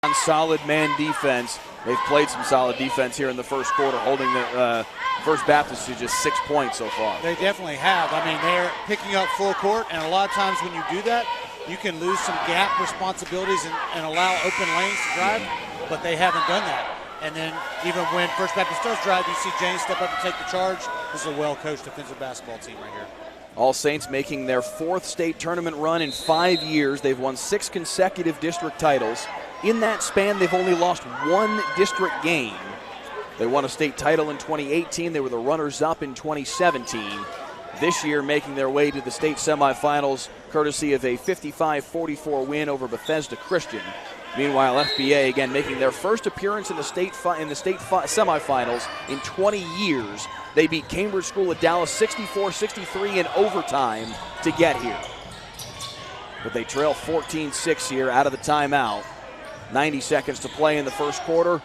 on solid man defense. They've played some solid defense here in the first quarter, holding the First Baptist to just 6 points so far. They definitely have. I mean, they're picking up full court, and a lot of times when you do that, you can lose some gap responsibilities and allow open lanes to drive, but they haven't done that. And then even when First Baptist does drive, you see James step up and take the charge. This is a well-coached defensive basketball team right here. All Saints making their 4th state tournament run in 5 years. They've won 6 consecutive district titles. In that span, they've only lost 1 district game. They won a state title in 2018. They were the runners-up in 2017. This year, making their way to the state semifinals, courtesy of a 55-44 win over Bethesda Christian. Meanwhile, FBA again making their first appearance in the state semifinals in 20 years. They beat Cambridge School of Dallas 64-63 in overtime to get here. But they trail 14-6 here out of the timeout. 90 seconds to play in the first quarter.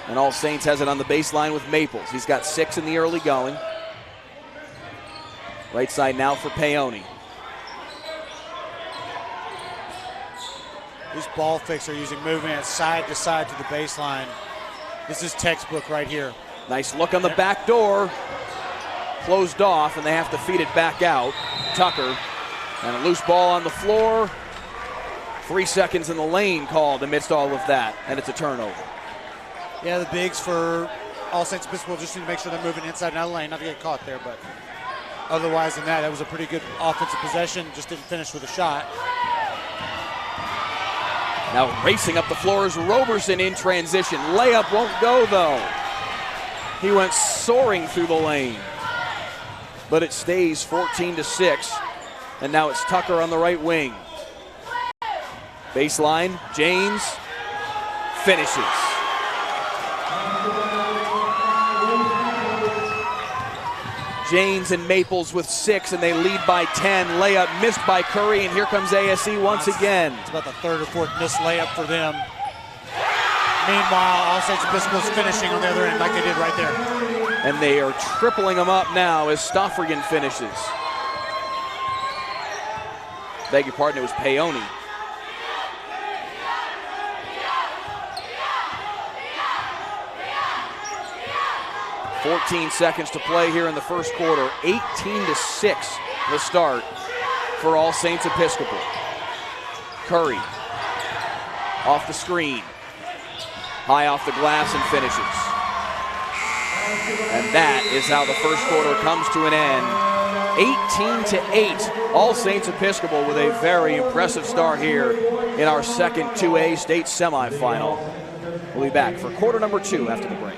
And All Saints has it on the baseline with Maples. He's got 6 in the early going. Right side now for Peone. These ball fakes are using movement side to side to the baseline. This is textbook right here. Nice look on the back door. Closed off, and they have to feed it back out. Tucker, and a loose ball on the floor. 3 seconds in the lane called amidst all of that, and it's a turnover. Yeah, the bigs for All Saints Episcopal just need to make sure they're moving inside and out of the lane, not to get caught there, but otherwise than that, that was a pretty good offensive possession. Just didn't finish with a shot. Now racing up the floor is Roberson in transition. Layup won't go, though. He went soaring through the lane. But it stays 14-6, and now it's Tucker on the right wing. Baseline, James finishes. James and Maples with 6, and they lead by 10. Layup missed by Curry, and here comes ASE once again. It's about the 3rd or 4th missed layup for them. Meanwhile, All Saints Episcopal's finishing on the other end like they did right there. And they are tripling them up now as Stoffrigan finishes. Beg your pardon, it was Peone. .14 seconds to play here in the first quarter. 18-6 the start for All Saints Episcopal. Curry off the screen. High off the glass and finishes. And that is how the first quarter comes to an end. 18-8. All Saints Episcopal with a very impressive start here in our second 2A state semifinal. We'll be back for quarter number 2 after the break.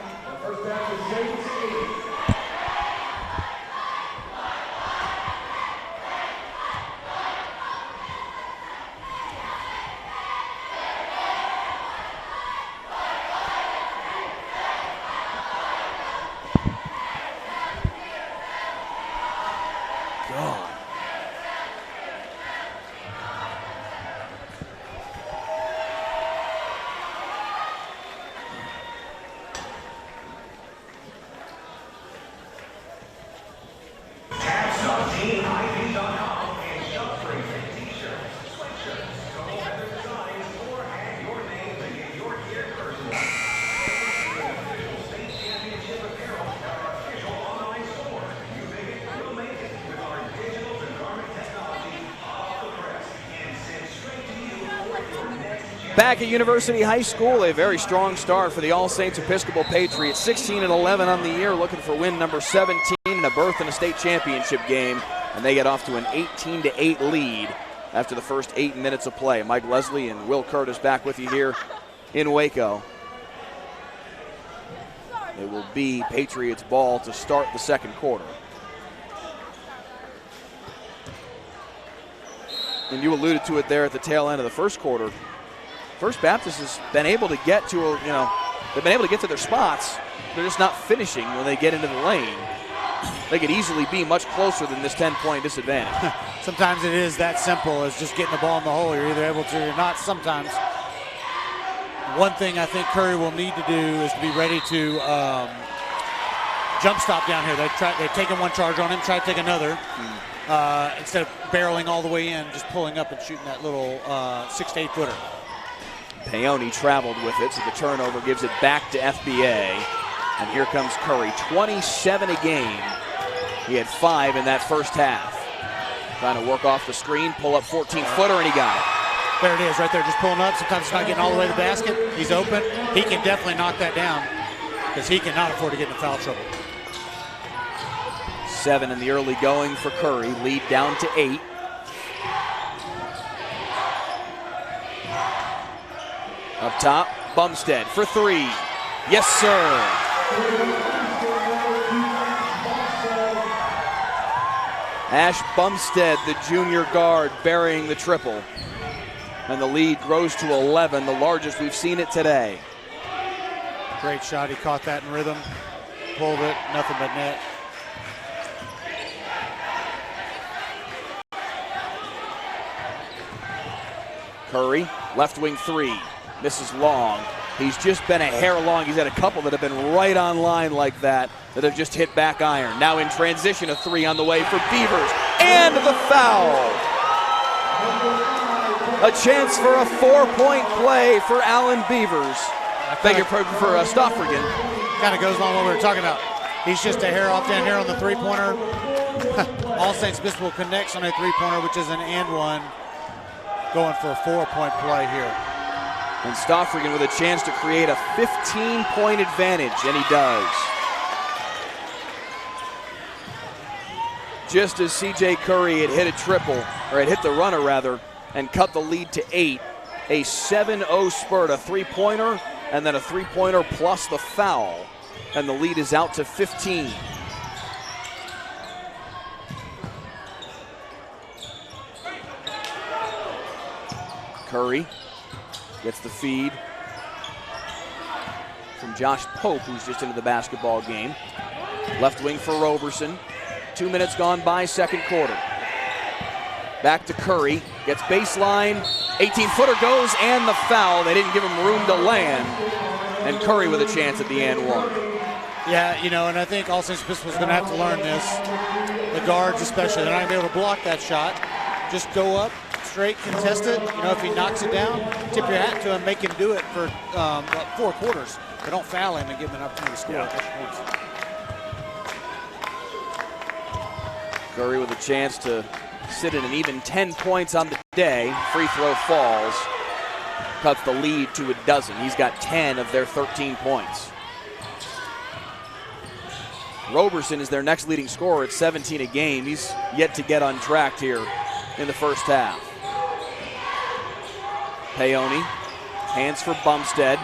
Back at University High School, a very strong start for the All Saints Episcopal Patriots. 16-11 on the year, looking for win number 17 and a berth in a state championship game. And they get off to an 18-8 lead after the first 8 minutes of play. Mike Leslie and Will Curtis back with you here in Waco. It will be Patriots ball to start the second quarter. And you alluded to it there at the tail end of the first quarter. First Baptist has been able to get to, they've been able to get to their spots. They're just not finishing when they get into the lane. They could easily be much closer than this 10-point disadvantage. Sometimes it is that simple as just getting the ball in the hole. You're either able to or you're not sometimes. One thing I think Curry will need to do is to be ready to jump stop down here. They've taken one charge on him, try to take another. Instead of barreling all the way in, just pulling up and shooting that little 6 to 8 footer. Peone traveled with it, so the turnover gives it back to FBA. And here comes Curry, 27 a game. He had 5 in that first half. Trying to work off the screen, pull up 14-footer, and he got it. There it is right there, just pulling up. Sometimes it's not getting all the way to the basket. He's open. He can definitely knock that down because he cannot afford to get into foul trouble. 7 in the early going for Curry, lead down to 8. Up top, Bumstead for 3. Yes, sir. Ash Bumstead, the junior guard, burying the triple. And the lead grows to 11, the largest we've seen it today. Great shot. He caught that in rhythm, pulled it, nothing but net. Curry, left wing 3, misses long. He's just been a hair long. He's had a couple that have been right on line like that have just hit back iron. Now in transition, a 3 on the way for Beavers, and the foul. A chance for a 4-point play for Allen Beavers. Beg your pardon for Stoffrigan. Kind of goes along with what we were talking about. He's just a hair off down here on the three-pointer. All Saints Episcopal connects on a three-pointer, which is an and one. Going for a 4-point play here. And Stoffrigan with a chance to create a 15-point advantage, and he does. Just as C.J. Curry had hit a triple, or had hit the runner rather, and cut the lead to 8, a 7-0 spurt, a three-pointer, and then a three-pointer plus the foul, and the lead is out to 15. Curry gets the feed from Josh Pope, who's just into the basketball game. Left wing for Roberson. 2 minutes gone by, second quarter. Back to Curry, gets baseline, 18-footer goes, and the foul. They didn't give him room to land. And Curry with a chance at the and one. Yeah, you know, and I think All Saints Episcopal is going to have to learn this. The guards especially, they're not going to be able to block that shot. Just go up, straight, contest it. You know, if he knocks it down, tip your hat to him, make him do it for about 4 quarters. But don't foul him and give him an opportunity to score extra points. Curry with a chance to sit at an even 10 points on the day. Free throw falls. Cuts the lead to a dozen. He's got 10 of their 13 points. Roberson is their next leading scorer at 17 a game. He's yet to get untracked here in the first half. Peone, hands for Bumstead.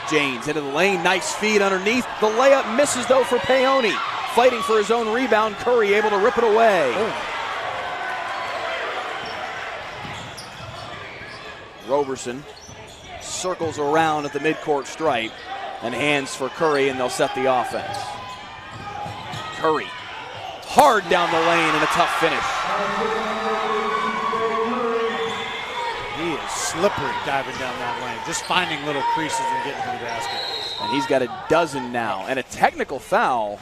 James into the lane, nice feed underneath. The layup misses though for Peone. Fighting for his own rebound, Curry able to rip it away. Roberson circles around at the midcourt stripe and hands for Curry, and they'll set the offense. Curry, hard down the lane and a tough finish. He is slippery diving down that lane, just finding little creases and getting to the basket. And he's got a dozen now, and a technical foul.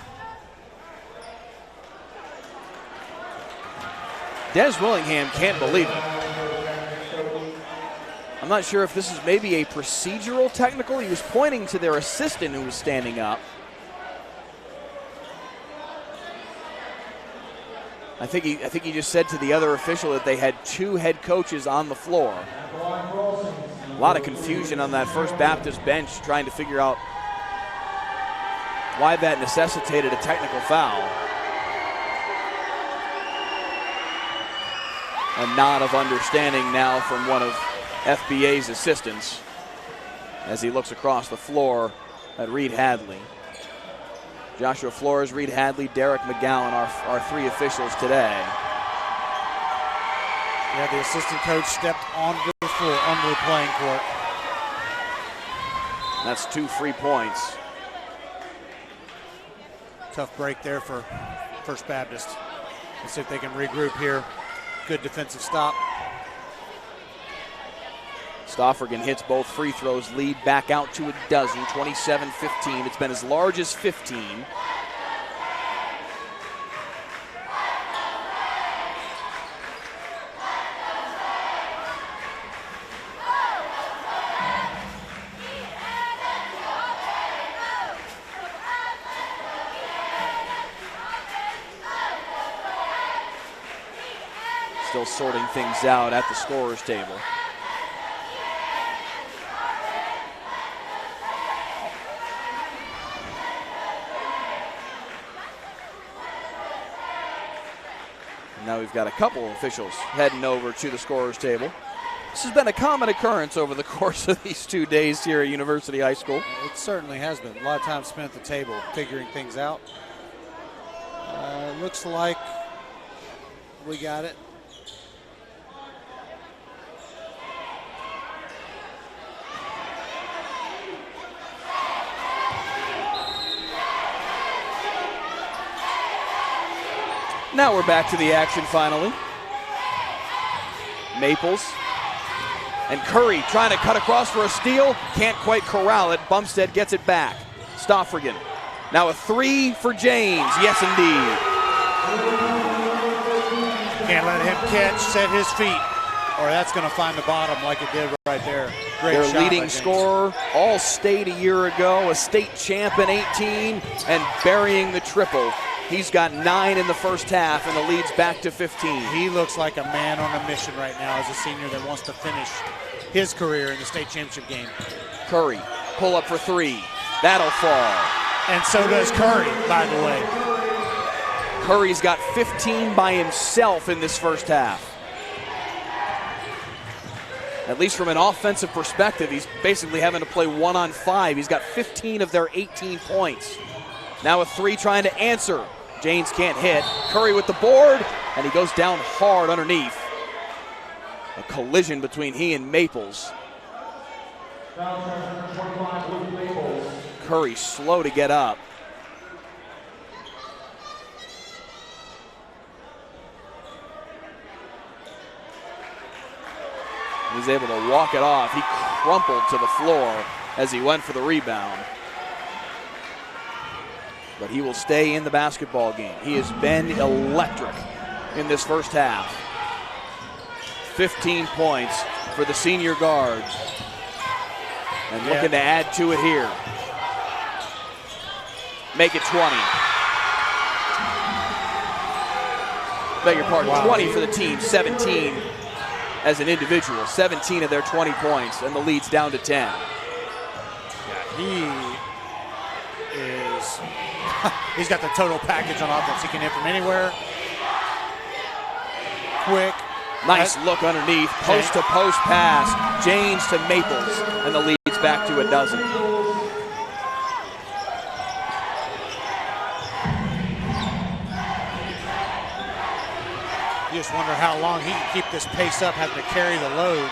Des Willingham can't believe it. I'm not sure if this is maybe a procedural technical. He was pointing to their assistant who was standing up. I think he just said to the other official that they had 2 head coaches on the floor. A lot of confusion on that First Baptist bench trying to figure out why that necessitated a technical foul. A nod of understanding now from one of FBA's assistants as he looks across the floor at Reed Hadley. Joshua Flores, Reed Hadley, Derek McGowan, our 3 officials today. Yeah, the assistant coach stepped onto the floor, onto the playing court. That's 2 free points. Tough break there for First Baptist. Let's see if they can regroup here. Good defensive stop. Stoffrigan hits both free throws, lead back out to a dozen, 27-15. It's been as large as 15. still sorting things out at the scorer's table. And now we've got a couple of officials heading over to the scorer's table. This has been a common occurrence over the course of these 2 days here at University High School. It certainly has been. A lot of time spent at the table figuring things out. Looks like we got it. Now we're back to the action finally. Maples and Curry trying to cut across for a steal. Can't quite corral it. Bumstead gets it back. Stoffrigan. Now a 3 for Janes. Yes, indeed. Can't let him catch, set his feet, or that's going to find the bottom like it did right there. Great Their shot, leading scorer, all-state a year ago, a state champ in 18, and burying the triple. He's got 9 in the first half, and the lead's back to 15. He looks like a man on a mission right now as a senior that wants to finish his career in the state championship game. Curry, pull up for 3. That'll fall. And so does Curry, by the way. Curry's got 15 by himself in this first half. At least from an offensive perspective, he's basically having to play 1-on-5. He's got 15 of their 18 points. Now a 3 trying to answer. Janes can't hit. Curry with the board, and he goes down hard underneath. A collision between he and Maples. Curry slow to get up. He's able to walk it off. He crumpled to the floor as he went for the rebound. But he will stay in the basketball game. He has been electric in this first half. 15 points for the senior guard. And looking to add to it here. Make it 20. Beg your pardon, Wow. 20 for the team, 17 as an individual. 17 of their 20 points, and the lead's down to 10. Yeah, he's got the total package on offense. He can hit from anywhere. Quick. Nice look underneath, post-to-post pass. Janes to Maples, and the lead's back to 12. You just wonder how long he can keep this pace up, having to carry the load.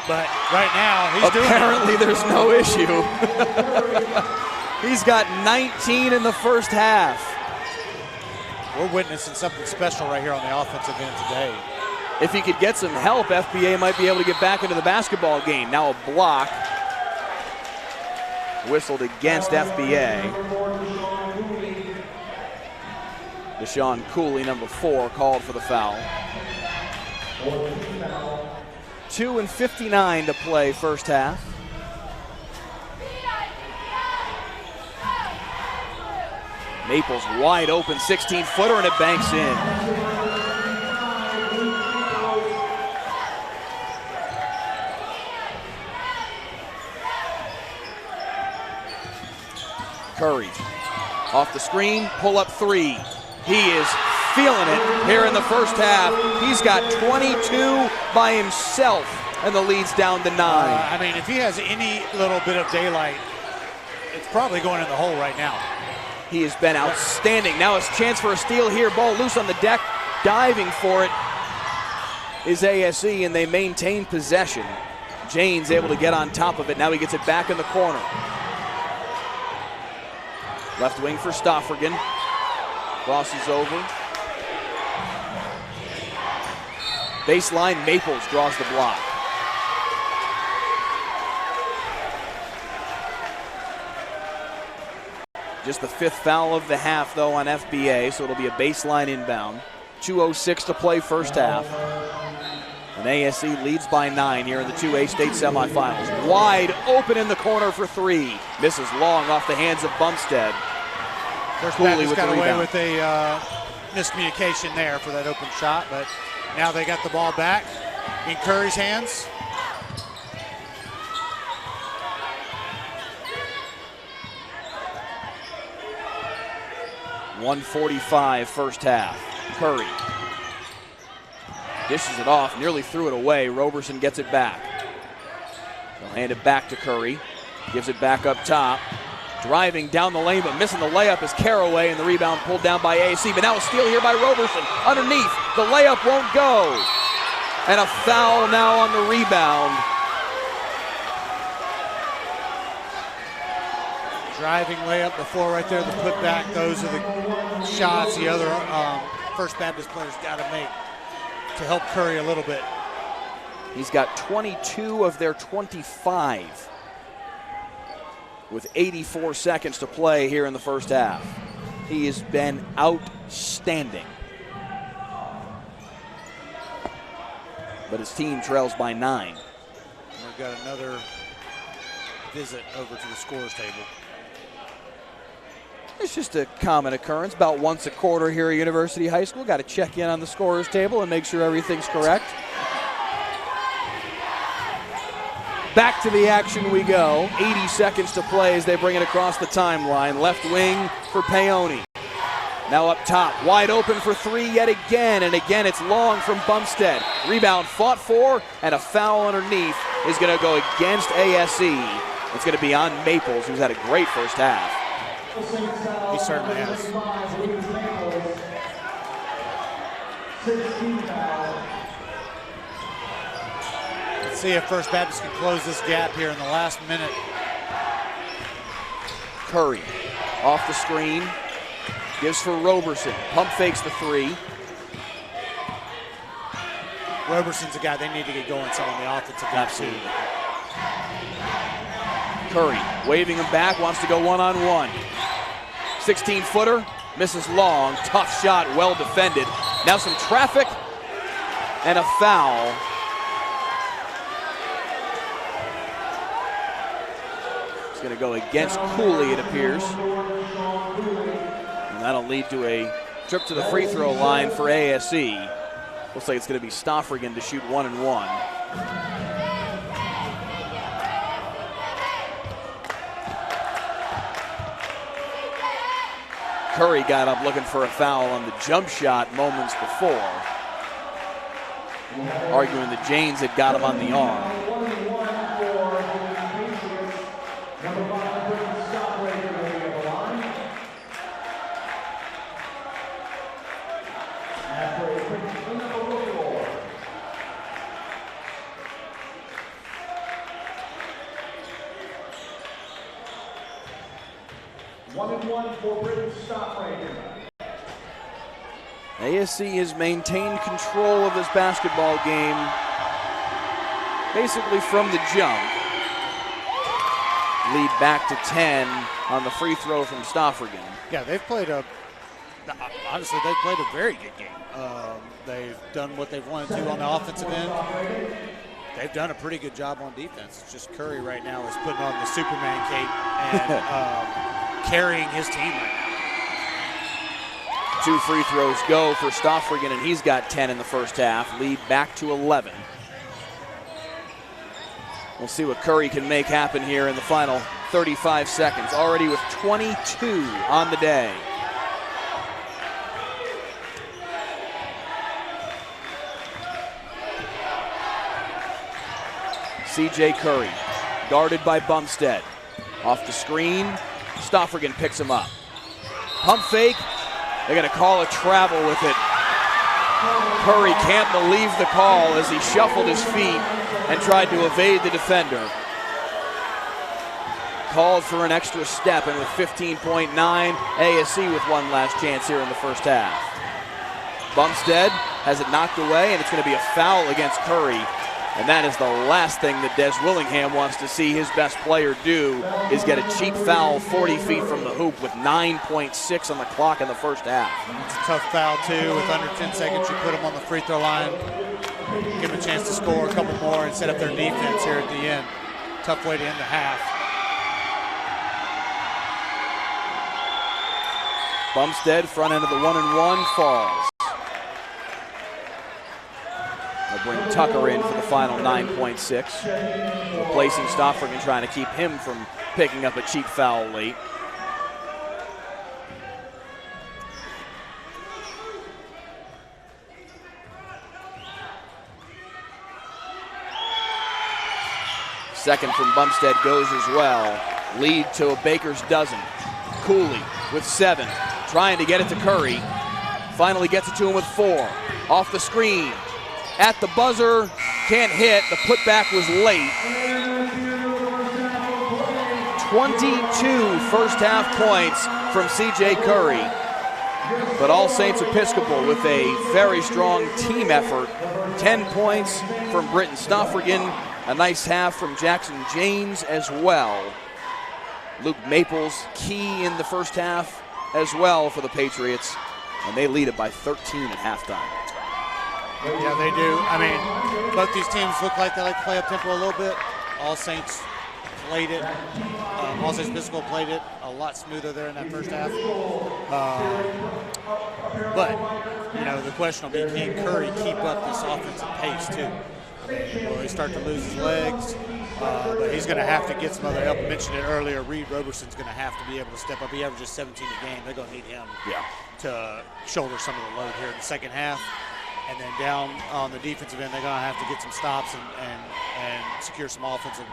But right now, he's doing it. Apparently, there's no issue. He's got 19 in the first half. We're witnessing something special right here on the offensive end today. If he could get some help, FBA might be able to get back into the basketball game. Now a block. Whistled against FBA. Deshaun Cooley, number 4, called for the foul. 2:59 to play first half. Maples wide open 16-footer, and it banks in. Curry off the screen, pull up 3. He is feeling it here in the first half. He's got 22 by himself, and the lead's down to 9. I mean, if he has any little bit of daylight, it's probably going in the hole right now. He has been outstanding. Now it's a chance for a steal here. Ball loose on the deck. Diving for it is ASE, and they maintain possession. Janes able to get on top of it. Now he gets it back in the corner. Left wing for Stoffrigan. Crosses over. Baseline, Maples draws the block. Just the 5th foul of the half, though, on FBA, so it'll be a baseline inbound. 2:06 to play first half. And ASE leads by 9 here in the 2A state semifinals. Wide open in the corner for 3. Misses long off the hands of Bumstead. First Baptist got away with a miscommunication there for that open shot, but Now they got the ball back in Curry's hands. .145 first half. Curry dishes it off, nearly threw it away. Roberson gets it back. He'll hand it back to Curry. Gives it back up top. Driving down the lane, but missing the layup is Caraway, and the rebound pulled down by ASC. But now a steal here by Roberson. Underneath, the layup won't go. And a foul now on the rebound. Driving layup before right there, the putback. Those are the shots the other First Baptist players got to make to help Curry a little bit. He's got 22 of their 25 with 84 seconds to play here in the first half. He has been outstanding. But his team trails by 9. We've got another visit over to the scorer's table. It's just a common occurrence about once a quarter here at University High School. Got to check in on the scorer's table and make sure everything's correct. Back to the action we go. 80 seconds to play as they bring it across the timeline. Left wing for Paoni. Now up top, wide open for three yet again, and again it's long from Bumstead. Rebound fought for, and a foul underneath is going to go against ASE. It's going to be on Maples, who's had a great first half. He certainly has. Let's see if First Baptist can close this gap here in the last minute. Curry off the screen. Gives for Roberson. Pump fakes the three. Roberson's a guy they need to get going some on the offensive end. Absolutely. Curry waving him back, wants to go one-on-one. 16-footer, misses long. Tough shot, well defended. Now some traffic and a foul. It's going to go against Cooley, it appears. And that'll lead to a trip to the free throw line for ASE. Looks like it's going to be Stoffrigan to shoot 1-and-1. Curry got up looking for a foul on the jump shot moments before, arguing that Janes had got him on the arm. ASE has maintained control of this basketball game basically from the jump. Lead back to 10 on the free throw from Stoffrigan. Yeah, they've played honestly, they've played a very good game. They've done what they've wanted to on the offensive end. They've done a pretty good job on defense. It's just Curry right now is putting on the Superman cape and carrying his team right now. 2 free throws go for Stoffrigan, and he's got 10 in the first half. Lead back to 11. We'll see what Curry can make happen here in the final 35 seconds. Already with 22 on the day. CJ Curry, guarded by Bumstead. Off the screen, Stoffrigan picks him up. Pump fake. They're going to call a travel with it. Curry can't believe the call as he shuffled his feet and tried to evade the defender. Called for an extra step, and with 15.9, ASE with one last chance here in the first half. Bumstead has it knocked away, and it's going to be a foul against Curry. And that is the last thing that Des Willingham wants to see his best player do, is get a cheap foul 40 feet from the hoop with 9.6 on the clock in the first half. It's a tough foul, too. With under 10 seconds, you put him on the free throw line, give him a chance to score a couple more and set up their defense here at the end. Tough way to end the half. Bumstead, front end of the 1-and-1, falls. Bring Tucker in for the final 9.6. Replacing Stofford and trying to keep him from picking up a cheap foul late. Second from Bumstead goes as well. Lead to a baker's dozen. Cooley with 7, trying to get it to Curry. Finally gets it to him with 4. Off the screen, at the buzzer, can't hit. The putback was late. 22 first half points from C.J. Curry. But All Saints Episcopal with a very strong team effort. 10 points from Britton Stoffrigan. A nice half from Jackson James as well. Luke Maples key in the first half as well for the Patriots. And they lead it by 13 at halftime. Yeah, they do. I mean, both these teams look like they like to play up tempo a little bit. All Saints played it. All Saints Episcopal played it a lot smoother there in that first half. But, you know, the question will be, can Curry keep up this offensive pace too? Will he start to lose his legs? But he's going to have to get some other help. I mentioned it earlier. Reed Roberson's going to have to be able to step up. He averages 17 a game. They're going to need him to shoulder some of the load here in the second half. And then down on the defensive end, they're going to have to get some stops and secure some offensive.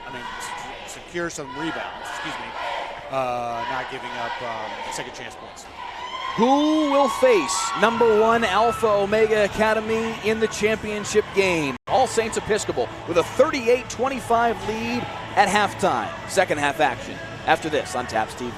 Secure some rebounds. Not giving up second chance points. Who will face number 1 Alpha Omega Academy in the championship game? All Saints Episcopal with a 38-25 lead at halftime. Second half action after this on TAPS TV.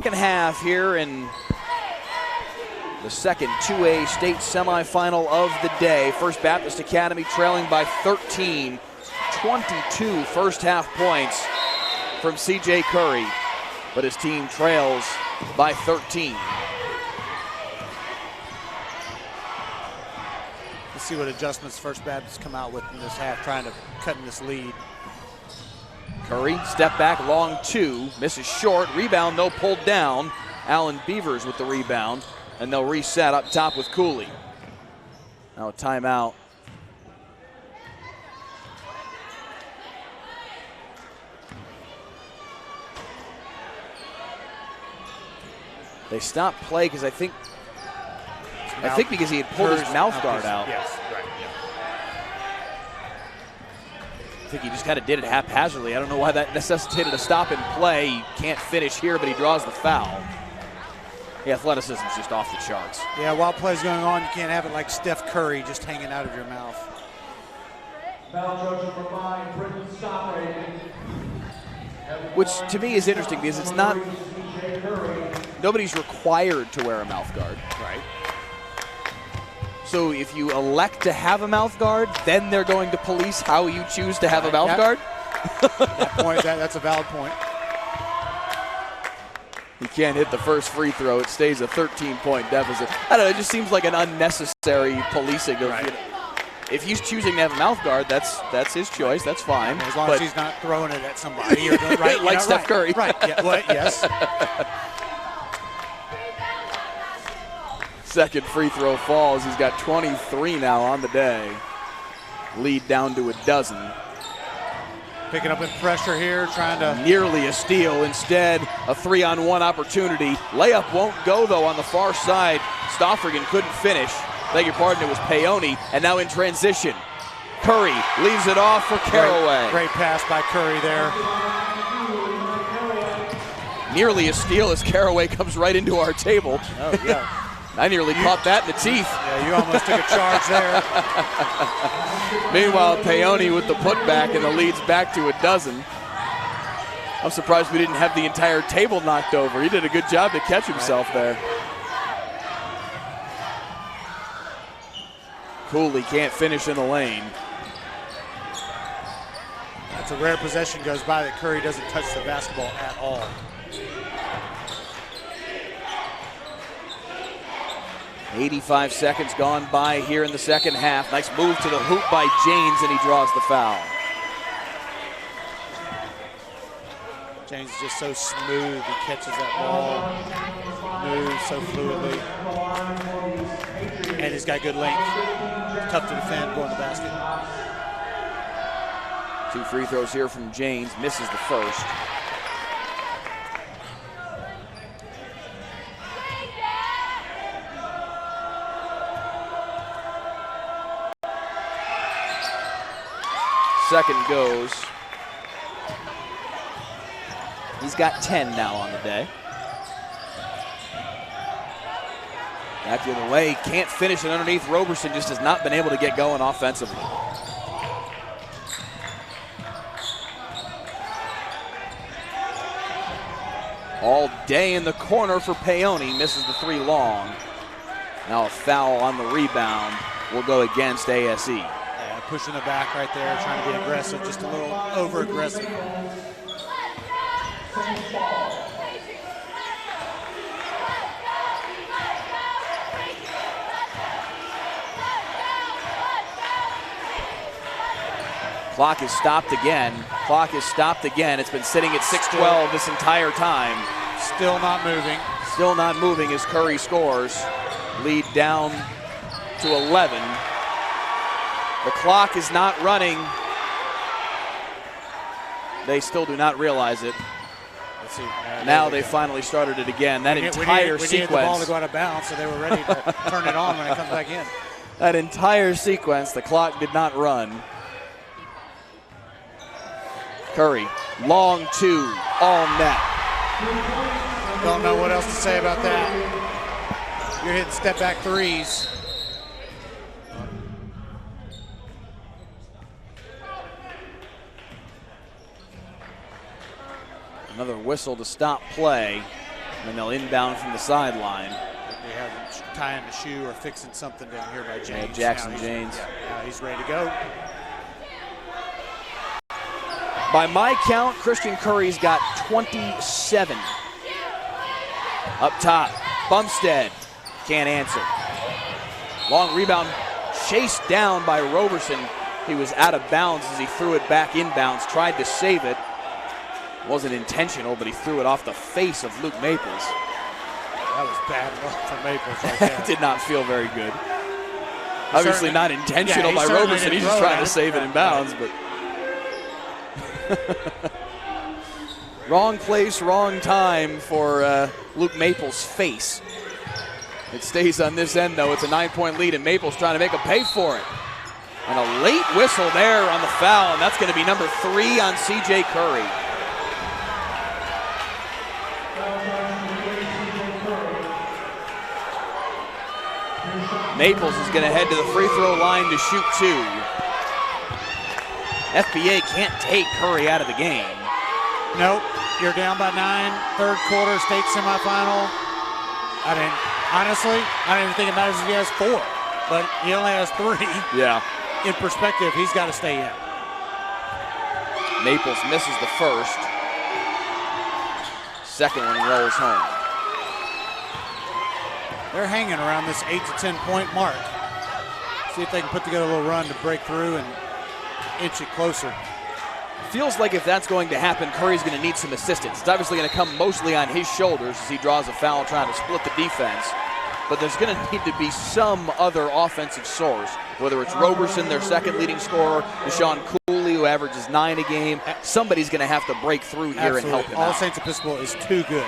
second half here in the second 2A state semifinal of the day. First Baptist Academy trailing by 13, 22 first half points from CJ Curry, but his team trails by 13. Let's see what adjustments First Baptist come out with in this half, trying to cut in this lead. Curry, step back, long two, misses short, rebound though pulled down. Allen Beavers with the rebound, and they'll reset up top with Cooley. Now a timeout. They stopped play because I think because he had pulled his mouth guard out. Yes, right. Yeah. I think he just kind of did it haphazardly. I don't know why that necessitated a stop and play. He can't finish here, but he draws the foul. The athleticism is just off the charts. Yeah, while play's going on, you can't have it like Steph Curry just hanging out of your mouth. Which to me is interesting because it's not, nobody's required to wear a mouth guard. Right. So if you elect to have a mouth guard, then they're going to police how you choose to have a mouth guard? That's a valid point. He can't hit the first free throw. It stays a 13-point deficit. I don't know, it just seems like an unnecessary policing of, right. If he's choosing to have a mouth guard, that's his choice. That's fine. As long as he's not throwing it at somebody. Or, right, like Steph Curry. Right. Yeah, well, yes. Second free throw falls. He's got 23 now on the day. Lead down to a dozen. Picking up in pressure here, trying to. Nearly a steal. Instead, a 3-on-1 opportunity. Layup won't go, though, on the far side. Stoffrigan couldn't finish. Beg your pardon, it was Peone. And now in transition, Curry leaves it off for Caraway. Great pass by Curry there. Nearly a steal as Caraway comes right into our table. Oh, yeah. I nearly caught that in the teeth. Yeah, you almost took a charge there. Meanwhile, Peone with the putback, and the lead's back to a dozen. I'm surprised we didn't have the entire table knocked over. He did a good job to catch himself there. Cooley can't finish in the lane. That's a rare possession goes by that Curry doesn't touch the basketball at all. .85 seconds gone by here in the second half. Nice move to the hoop by James, and he draws the foul. James is just so smooth. He catches that ball, moves so fluidly, and he's got good length. Tough to defend going to the basket. 2 free throws here from James, misses the first. Second goes. He's got 10 now on the day. Back the other way, can't finish it underneath. Roberson just has not been able to get going offensively. All day in the corner for Peone, misses the 3 long. Now a foul on the rebound will go against ASE. Yeah, pushing the back right there, trying to be aggressive, just a little over-aggressive. Clock is stopped again. Clock is stopped again. It's been sitting at 6:12 this entire time. Still not moving. Still not moving as Curry scores. Lead down to 11. The clock is not running. They still do not realize it. Let's see. Now they finally started it again. That entire sequence. We needed the ball to go out of bounds, so they were ready to turn it on when it comes back in. That entire sequence, the clock did not run. Curry, long 2, all net. Don't know what else to say about that. You're hitting step back threes. Another whistle to stop play. And they'll inbound from the sideline. They have him tying the shoe or fixing something down here by James. Jackson James. Now he's ready to go. By my count, Christian Curry's got 27. Up top, Bumstead can't answer. Long rebound chased down by Roberson. He was out of bounds as he threw it back inbounds, tried to save it. Wasn't intentional, but he threw it off the face of Luke Maples. That was bad for Maples right there. Did not feel very good. Obviously not intentional by Roberson. He's just trying to save it in bounds, but wrong place, wrong time for Luke Maples' face. It stays on this end, though. It's a 9-point lead, and Maples trying to make a pay for it. And a late whistle there on the foul, and that's going to be number 3 on C.J. Curry. Maples is going to head to the free throw line to shoot 2. FBA can't take Curry out of the game. Nope, you're down by 9, third quarter, state semifinal. I mean, honestly, I don't even think it matters if he has 4, but he only has 3. Yeah. In perspective, he's got to stay in. Maples misses the first. Second one rolls home. They're hanging around this 8 to 10 point mark. See if they can put together a little run to break through and inch it closer. Feels like if that's going to happen, Curry's going to need some assistance. It's obviously going to come mostly on his shoulders as he draws a foul trying to split the defense. But there's going to need to be some other offensive source, whether it's Roberson, their second leading scorer, Deshaun Cooley, who averages 9 a game. Somebody's going to have to break through here and help him out. All Saints Episcopal is too good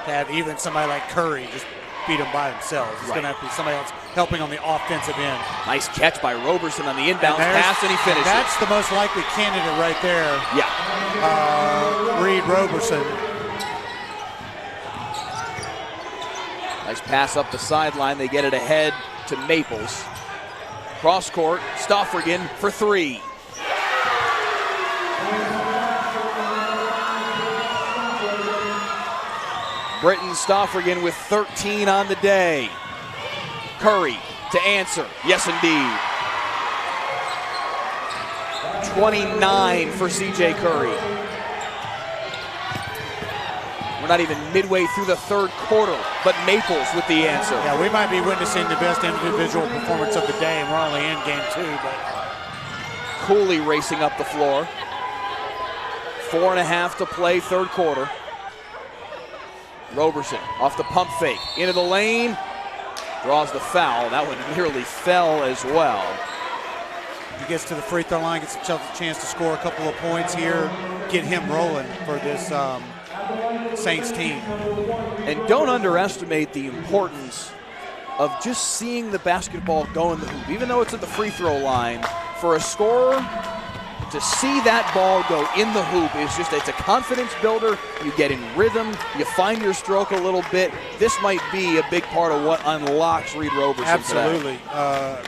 to have even somebody like Curry just beat him by himself. It's going to have to be somebody else helping on the offensive end. Nice catch by Roberson on the inbounds pass, and he finishes. That's the most likely candidate right there. Yeah. Reed Roberson. Nice pass up the sideline. They get it ahead to Maples. Cross court, Stoffrigan for 3. Britton Stoffrigan with 13 on the day. Curry to answer. Yes, indeed. 29 for C.J. Curry. We're not even midway through the third quarter, but Maples with the answer. Yeah, we might be witnessing the best individual performance of the day, and we're only in game 2. But Cooley racing up the floor. 4.5 to play, third quarter. Roberson off the pump fake, into the lane, draws the foul. That one nearly fell as well. He gets to the free throw line, gets himself a chance to score a couple of points here, get him rolling for this Saints team. And don't underestimate the importance of just seeing the basketball go in the hoop. Even though it's at the free throw line, for a scorer to see that ball go in the hoop is just, it's a confidence builder. You get in rhythm, you find your stroke a little bit. This might be a big part of what unlocks Reed Roberson. Absolutely.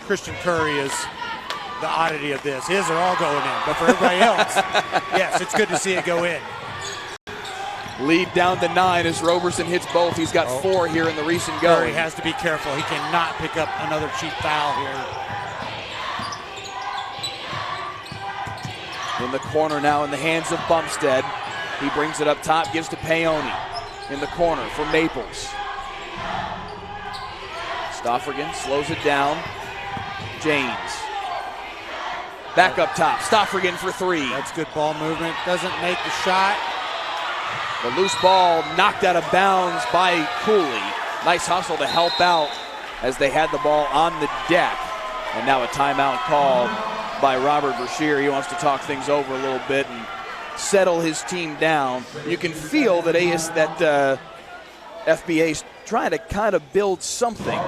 Christian Curry is the oddity of this. His are all going in, but for everybody else, yes, it's good to see it go in. Lead down to 9 as Roberson hits both. He's got 4 here in the recent go. Curry has to be careful. He cannot pick up another cheap foul here. In the corner now in the hands of Bumstead. He brings it up top, gives to Paoni. In the corner for Maples. Stoffrigan slows it down. James. Back up top. Stoffrigan for 3. That's good ball movement. Doesn't make the shot. The loose ball knocked out of bounds by Cooley. Nice hustle to help out as they had the ball on the deck. And now a timeout called by Robert Brashear. He wants to talk things over a little bit and settle his team down. You can feel that FBA's trying to kind of build something.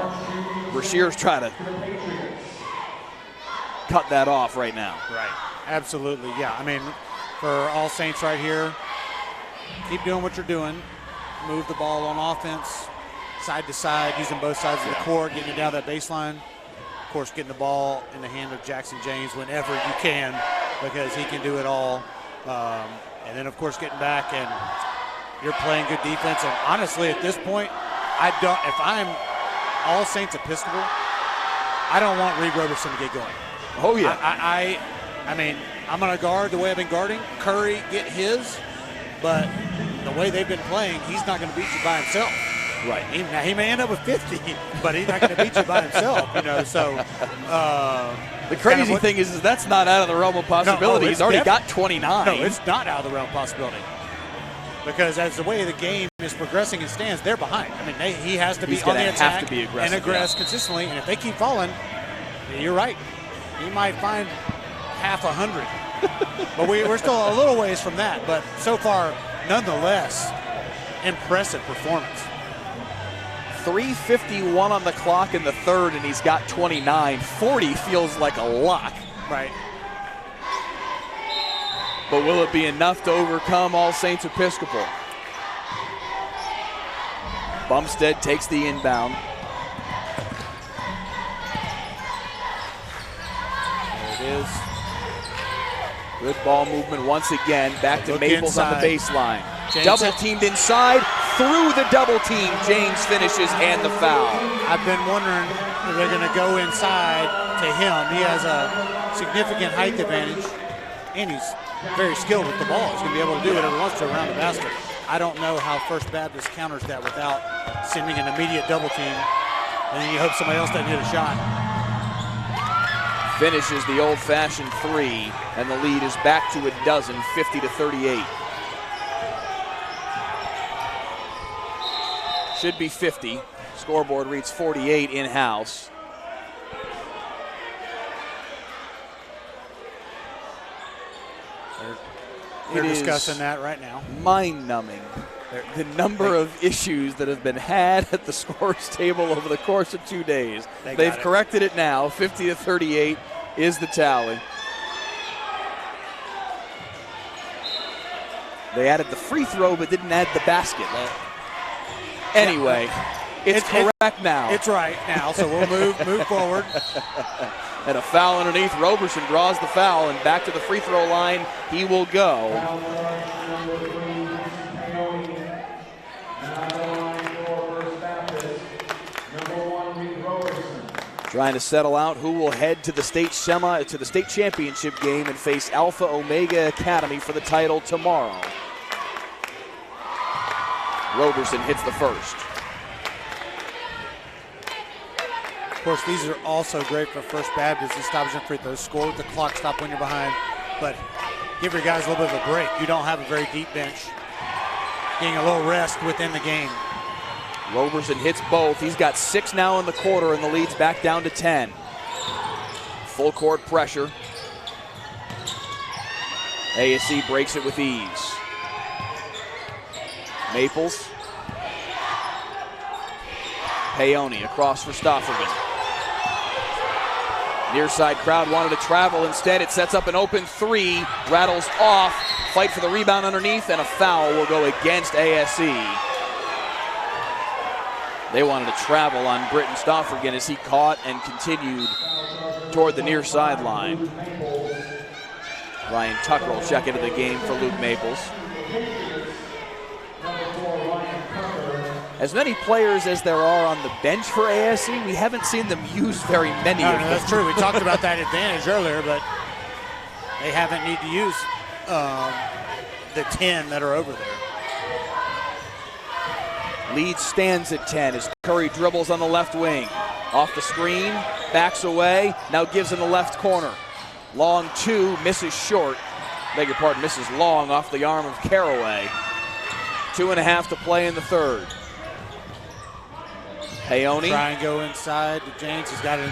Brashear's trying to cut that off right now. Right, absolutely, yeah. I mean, for All Saints right here, keep doing what you're doing. Move the ball on offense, side to side, using both sides of the court, getting it down that baseline. Of course, getting the ball in the hand of Jackson James whenever you can, because he can do it all. And then, of course, getting back and you're playing good defense. And honestly, at this point, if I'm All Saints Episcopal, I don't want Reed Roberson to get going. Oh, yeah. I mean, I'm going to guard the way I've been guarding. Curry get his, but the way they've been playing, he's not going to beat you by himself. Right. He may end up with 50, but he's not going to beat you by himself. So the crazy thing is that's not out of the realm of possibility. He's already got 29. No, it's not out of the realm of possibility. Because as the way the game is progressing and stands, they're behind. I mean, he has to be on the attack and aggress consistently. And if they keep falling, you're right. He might find half 100. But we're still a little ways from that. But so far, nonetheless, impressive performance. 3:51 on the clock in the third, and he's got 29. 40 feels like a lot. Right. But will it be enough to overcome All Saints Episcopal? Bumstead takes the inbound. There it is. Good ball movement once again. Back to Maples inside. on the baseline. James Double teamed inside. Through the double team, James finishes and the foul. I've been wondering if they're going to go inside to him. He has a significant height advantage, and he's very skilled with the ball. He's going to be able to do whatever he wants to around the basket. I don't know how First Baptist counters that without sending an immediate double team, and then you hope somebody else doesn't hit a shot. Finishes the old-fashioned three, and the lead is back to a dozen, 50-38. Should be 50. Scoreboard reads 48 in-house. They're discussing that right now. Mind-numbing. The number of issues that have been had at the scores table over the course of 2 days. They've corrected it now. 50-38 is the tally. They added the free throw but didn't add the basket. Anyway, it's correct now. It's right now, so we'll move forward. And a foul underneath. Roberson draws the foul, and back to the free throw line he will go. Trying to settle out who will head to the state championship game and face Alpha Omega Academy for the title tomorrow. Roberson hits the first. Of course, these are also great for First Baptist. It stops them free throws. Score with the clock stop when you're behind, but give your guys a little bit of a break. You don't have a very deep bench. Getting a little rest within the game. Roberson hits both. He's got 6 now in the quarter, and the lead's back down to 10. Full court pressure. ASC breaks it with ease. Maples. Paoni across for Stofferman. Near side crowd wanted to travel. Instead, it sets up an open three. Rattles off. Fight for the rebound underneath, and a foul will go against ASC. They wanted to travel on Britton Stofferman as he caught and continued toward the near sideline. Ryan Tucker will check into the game for Luke Maples. As many players as there are on the bench for ASC, we haven't seen them use very many of them. That's true. We talked about that advantage earlier, but they haven't need to use the 10 that are over there. Lead stands at 10 as Curry dribbles on the left wing. Off the screen, backs away, now gives in the left corner. Long two, misses short. Beg your pardon, misses long off the arm of Caraway. 2.5 to play in the third. Paoni. Try and go inside to James. He's got an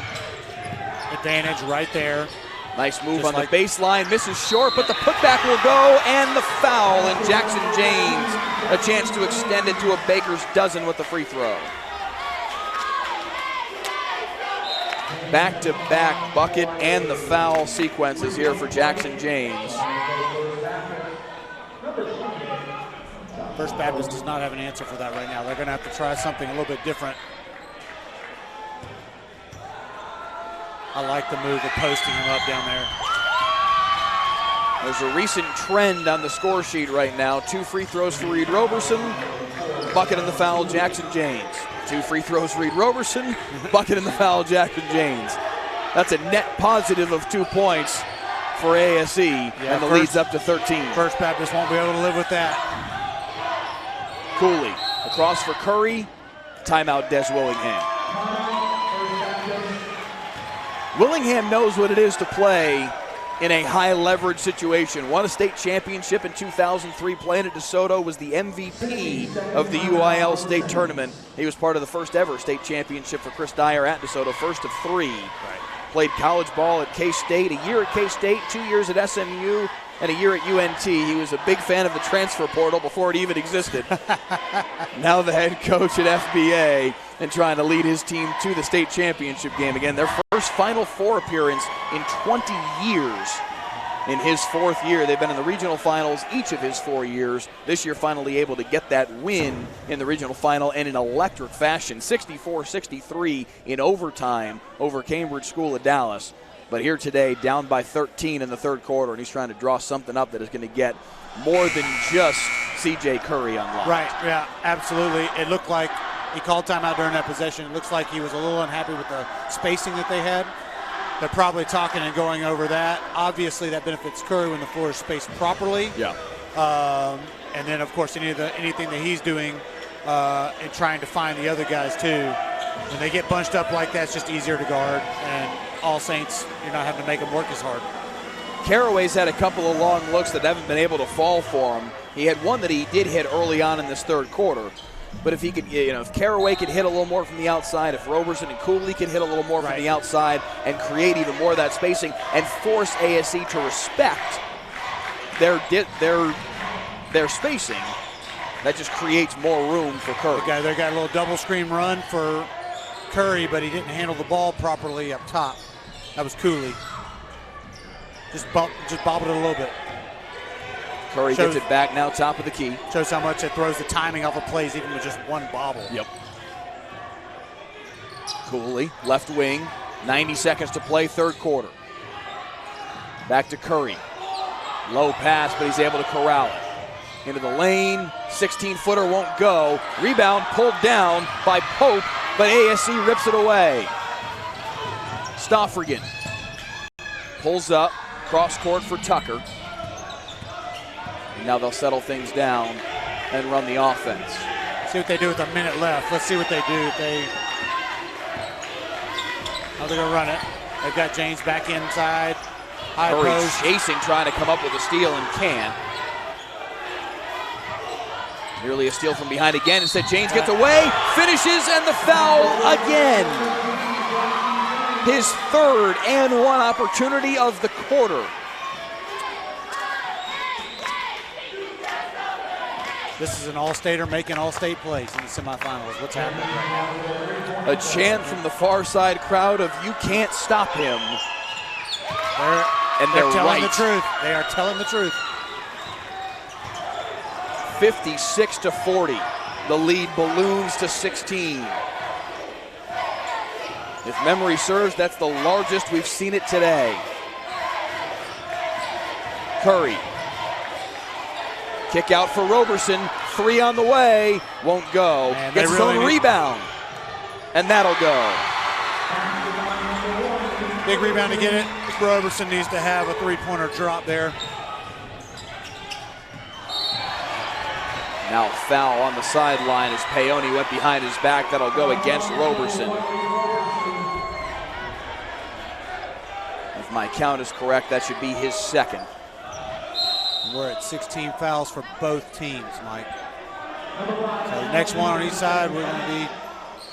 advantage right there. Nice move on the baseline. Misses short, but the putback will go, and the foul. And Jackson James, a chance to extend it to a baker's dozen with the free throw. Back-to-back bucket and the foul sequences here for Jackson James. First Baptist does not have an answer for that right now. They're going to have to try something a little bit different. I like the move of posting him up down there. There's a recent trend on the score sheet right now. 2 free throws for Reed Roberson, bucket in the foul, Jackson Janes. 2 free throws, Reed Roberson, bucket in the foul, Jackson Janes. That's a net positive of 2 points for ASE, and the lead's up to 13. First Baptist won't be able to live with that. Cooley across for Curry. Timeout, Des Willingham. Willingham knows what it is to play in a high leverage situation. Won a state championship in 2003, playing at DeSoto, was the MVP of the UIL state tournament. He was part of the first ever state championship for Chris Dyer at DeSoto, first of 3. Right. Played college ball at K-State, a year at K-State, 2 years at SMU, and a year at UNT. He was a big fan of the transfer portal before it even existed. Now the head coach at FBA and trying to lead his team to the state championship game again. Their first Final Four appearance in 20 years. In his 4th year, they've been in the regional finals each of his 4 years. This year finally able to get that win in the regional final and in electric fashion. 64-63 in overtime over Cambridge School of Dallas. But here today, down by 13 in the 3rd quarter, and he's trying to draw something up that is going to get more than just C.J. Curry unlocked. Right, yeah, absolutely. It looked like he called timeout during that possession. It looks like he was a little unhappy with the spacing that they had. They're probably talking and going over that. Obviously, that benefits Curry when the floor is spaced properly. Yeah. And then, of course, anything that he's doing and trying to find the other guys, too. When they get bunched up like that, it's just easier to guard. And All Saints, you're not having to make them work as hard. Caraway's had a couple of long looks that haven't been able to fall for him. He had one that he did hit early on in this 3rd quarter. But if he could, if Caraway could hit a little more from the outside, if Roberson and Cooley could hit a little more from the outside and create even more of that spacing and force ASE to respect their spacing, that just creates more room for Curry. They got a little double screen run for Curry, but he didn't handle the ball properly up top. That was Cooley. Just bobbled it a little bit. Curry gets it back now, top of the key. Shows how much it throws the timing off of plays, even with just one bobble. Yep. Cooley, left wing, 90 seconds to play, 3rd quarter. Back to Curry. Low pass, but he's able to corral it. Into the lane, 16-footer won't go. Rebound pulled down by Pope, but ASE rips it away. Stoffrigan pulls up, cross court for Tucker. And now they'll settle things down and run the offense. See what they do with a minute left. Let's see what they do. How they're gonna run it. They've got James back inside. High Curry post. chasing, trying to come up with a steal and can't. Nearly a steal from behind again. Instead, James gets away, finishes, and the foul again. His 3rd and 1 opportunity of the quarter. This is an all-stater making all-state plays in the semifinals. What's happening right now? A chant from the far side crowd of "You can't stop him." They're telling the truth. They are telling the truth. 56-40. The lead balloons to 16. If memory serves, that's the largest we've seen it today. Curry. Kick out for Roberson. 3 on the way. Won't go. Gets his own rebound. And that'll go. Big rebound to get it. Roberson needs to have a 3-pointer drop there. Now foul on the sideline as Peone went behind his back. That'll go against Roberson. If my count is correct, that should be his 2nd. We're at 16 fouls for both teams, Mike. So the next one on each side, we're going to be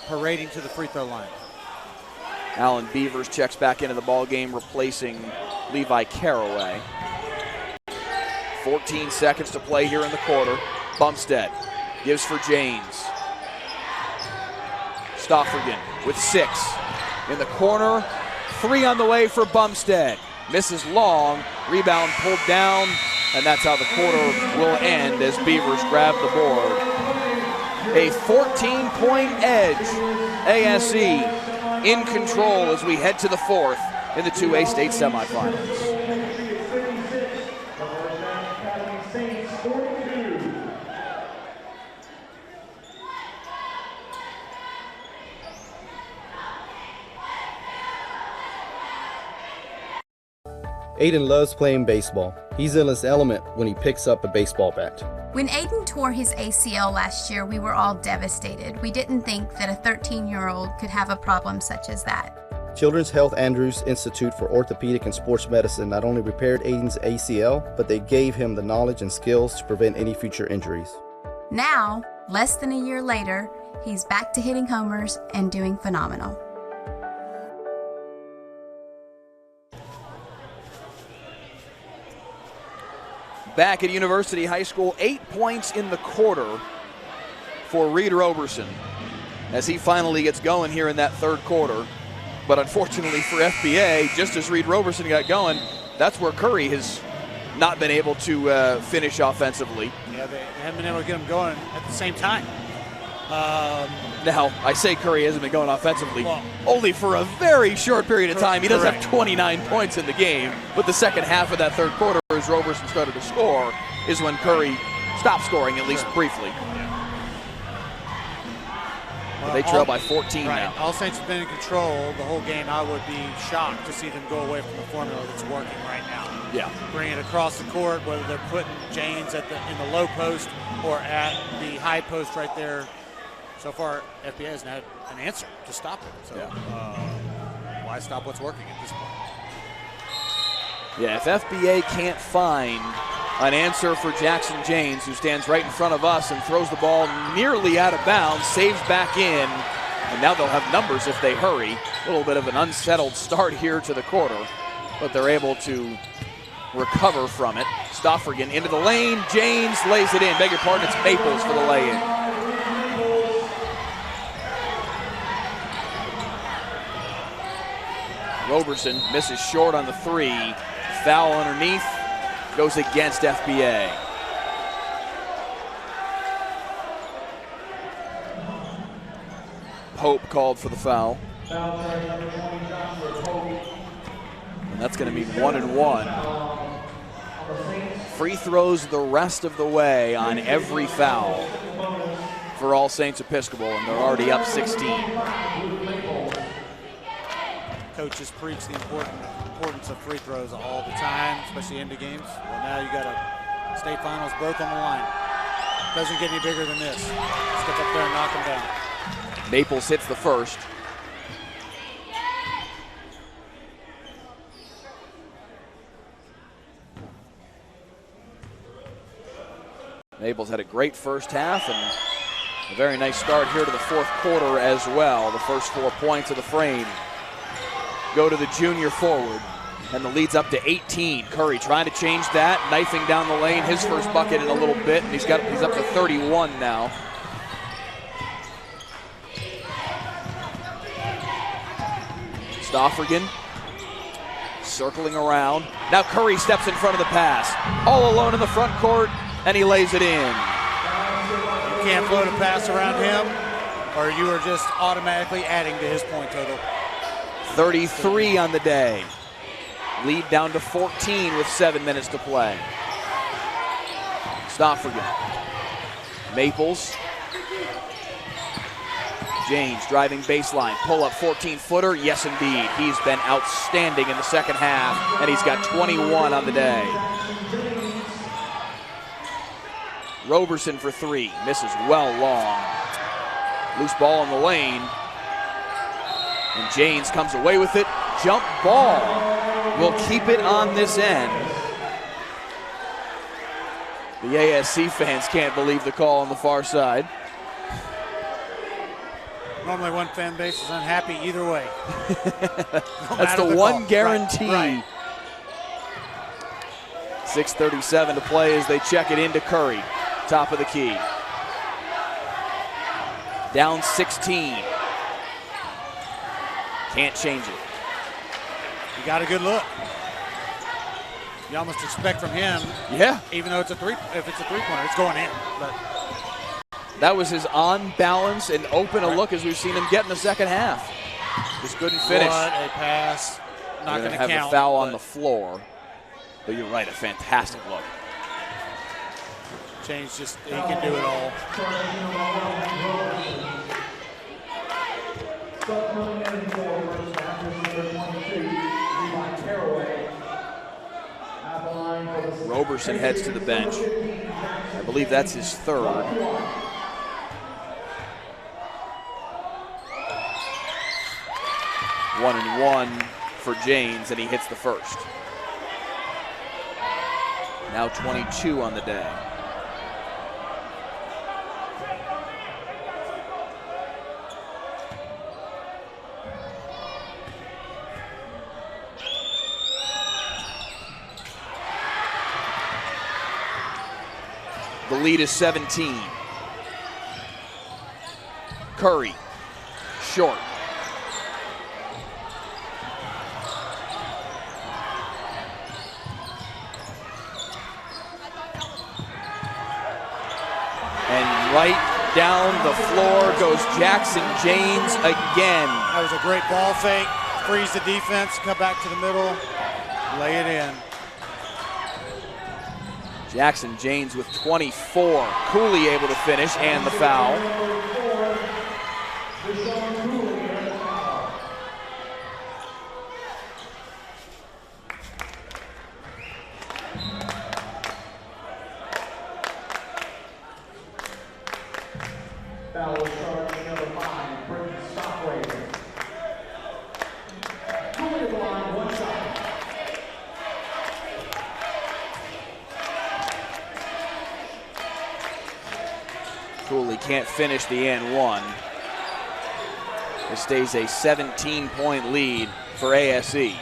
parading to the free throw line. Alan Beavers checks back into the ball game, replacing Levi Caraway. 14 seconds to play here in the quarter. Bumstead gives for James. Stoffrigan with 6. In the corner, 3 on the way for Bumstead. Misses long, rebound pulled down, and that's how the quarter will end as Beavers grab the board. A 14-point edge. ASE in control as we head to the 4th in the 2A state semifinals. Aiden loves playing baseball. He's in his element when he picks up a baseball bat. When Aiden tore his ACL last year, we were all devastated. We didn't think that a 13-year-old could have a problem such as that. Children's Health Andrews Institute for Orthopedic and Sports Medicine not only repaired Aiden's ACL, but they gave him the knowledge and skills to prevent any future injuries. Now, less than a year later, he's back to hitting homers and doing phenomenal. Back at University High School, 8 points in the quarter for Reed Roberson as he finally gets going here in that third quarter. But unfortunately for FBA, just as Reed Roberson got going, that's where Curry has not been able to finish offensively. Yeah, they haven't been able to get him going at the same time. Now, I say Curry hasn't been going offensively only for a very short period of time. He does have 29 points in the game, but the second half of that third quarter, as Roberson started to score, is when Curry stopped scoring, at least briefly. Well, they trail by 14 now. All Saints have been in control the whole game. I would be shocked to see them go away from the formula that's working right now. Yeah. Bring it across the court, whether they're putting James in the low post or at the high post right there. So far, FBA hasn't had an answer to stop it. So why stop what's working at this point? Yeah, if FBA can't find an answer for Jackson James, who stands right in front of us and throws the ball nearly out of bounds, saves back in, and now they'll have numbers if they hurry. A little bit of an unsettled start here to the quarter, but they're able to recover from it. Stoffrigan into the lane. James lays it in. Beg your pardon, it's Maples for the lay-in. Roberson misses short on the three. Foul underneath. Goes against FBA. Pope called for the foul. And that's going to be 1 and 1. Free throws the rest of the way on every foul for All Saints Episcopal, and they're already up 16. Coaches preach the importance of free throws all the time, especially into games. Well, now you got a state finals both on the line. Doesn't get any bigger than this. Step up there and knock them down. Maples hits the first. Maples had a great first half and a very nice start here to the fourth quarter as well. The first 4 points of the frame go to the junior forward, and the lead's up to 18. Curry trying to change that, knifing down the lane, his first bucket in a little bit, and he's up to 31 now. Stoffrigan circling around. Now Curry steps in front of the pass, all alone in the front court, and he lays it in. You can't float a pass around him, or you are just automatically adding to his point total. 33 on the day. Lead down to 14 with 7 minutes to play. Stoffrigan. Maples. James driving baseline. Pull up 14-footer. Yes, indeed. He's been outstanding in the second half, and he's got 21 on the day. Roberson for 3. Misses well long. Loose ball in the lane. And James comes away with it. Jump ball. Will keep it on this end. The ASC fans can't believe the call on the far side. Normally one fan base is unhappy either way. That's the one guarantee. Right. 6:37 to play as they check it into Curry. Top of the key. Down 16. Can't change it. You got a good look. You almost expect from him. Yeah. Even though if it's a three-pointer, it's going in. But that was his on balance and open a look as we've seen him get in the second half. Just couldn't finish. What a pass. Not going to count. Have the foul on the floor. But you're right, a fantastic look. James he can do it all. Roberson heads to the bench. I believe that's his third. One and one for Janes, and he hits the first. Now 22 on the day. The lead is 17. Curry, short. And right down the floor goes Jackson Janes again. That was a great ball fake. Freeze the defense, come back to the middle, lay it in. Jackson Janes with 24. Cooley able to finish, and the foul. Cooley can't finish the and one. It stays a 17-point lead for ASE.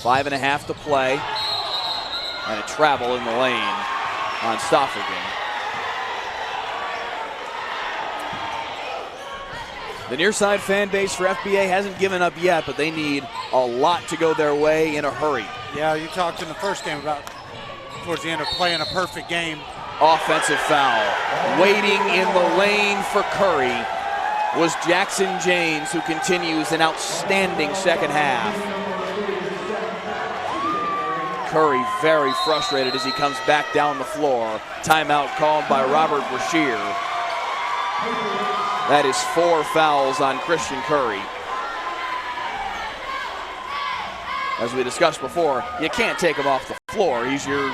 5.5 to play, and a travel in the lane on Stoffergen. The near side fan base for FBA hasn't given up yet, but they need a lot to go their way in a hurry. Yeah, you talked in the first game about towards the end of playing a perfect game. Offensive foul. Waiting in the lane for Curry was Jackson Janes, who continues an outstanding second half. Curry very frustrated as he comes back down the floor. Timeout called by Robert Brashear. That is 4 fouls on Christian Curry. As we discussed before, you can't take him off the floor. He's your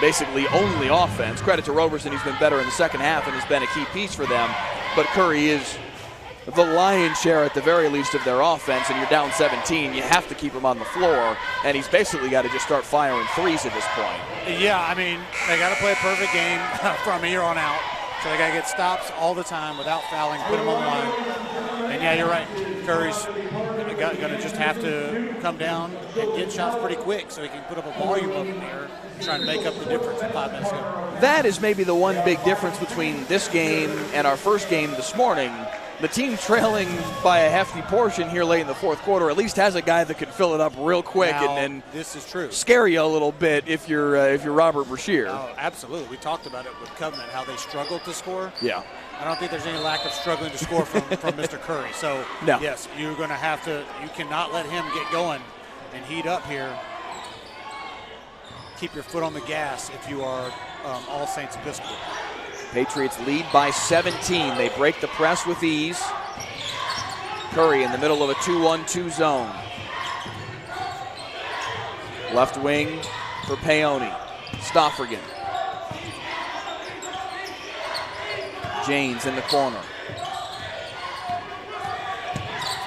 basically only offense. Credit to Roberson, he's been better in the second half and has been a key piece for them. But Curry is the lion's share at the very least of their offense, and you're down 17. You have to keep him on the floor, and he's basically got to just start firing threes at this point. Yeah, I mean, they got to play a perfect game from here on out. So they got to get stops all the time without fouling, put them on the line. And yeah, you're right. Curry's going to just have to come down and get shots pretty quick so he can put up a volume of them here and try and make up the difference in 5 minutes ago. That is maybe the one big difference between this game and our first game this morning. The team trailing by a hefty portion here late in the fourth quarter at least has a guy that can fill it up real quick and this is true. Scare you a little bit if you're Robert Brashear. Oh, absolutely. We talked about it with Covenant, how they struggled to score. Yeah. I don't think there's any lack of struggling to score from Mr. Curry. So, no. Yes, you're going to have to – you cannot let him get going and heat up here. Keep your foot on the gas if you are All Saints Episcopal. Patriots lead by 17. They break the press with ease. Curry in the middle of a 2-1-2 zone. Left wing for Paoni. Stoffergen. Janes in the corner.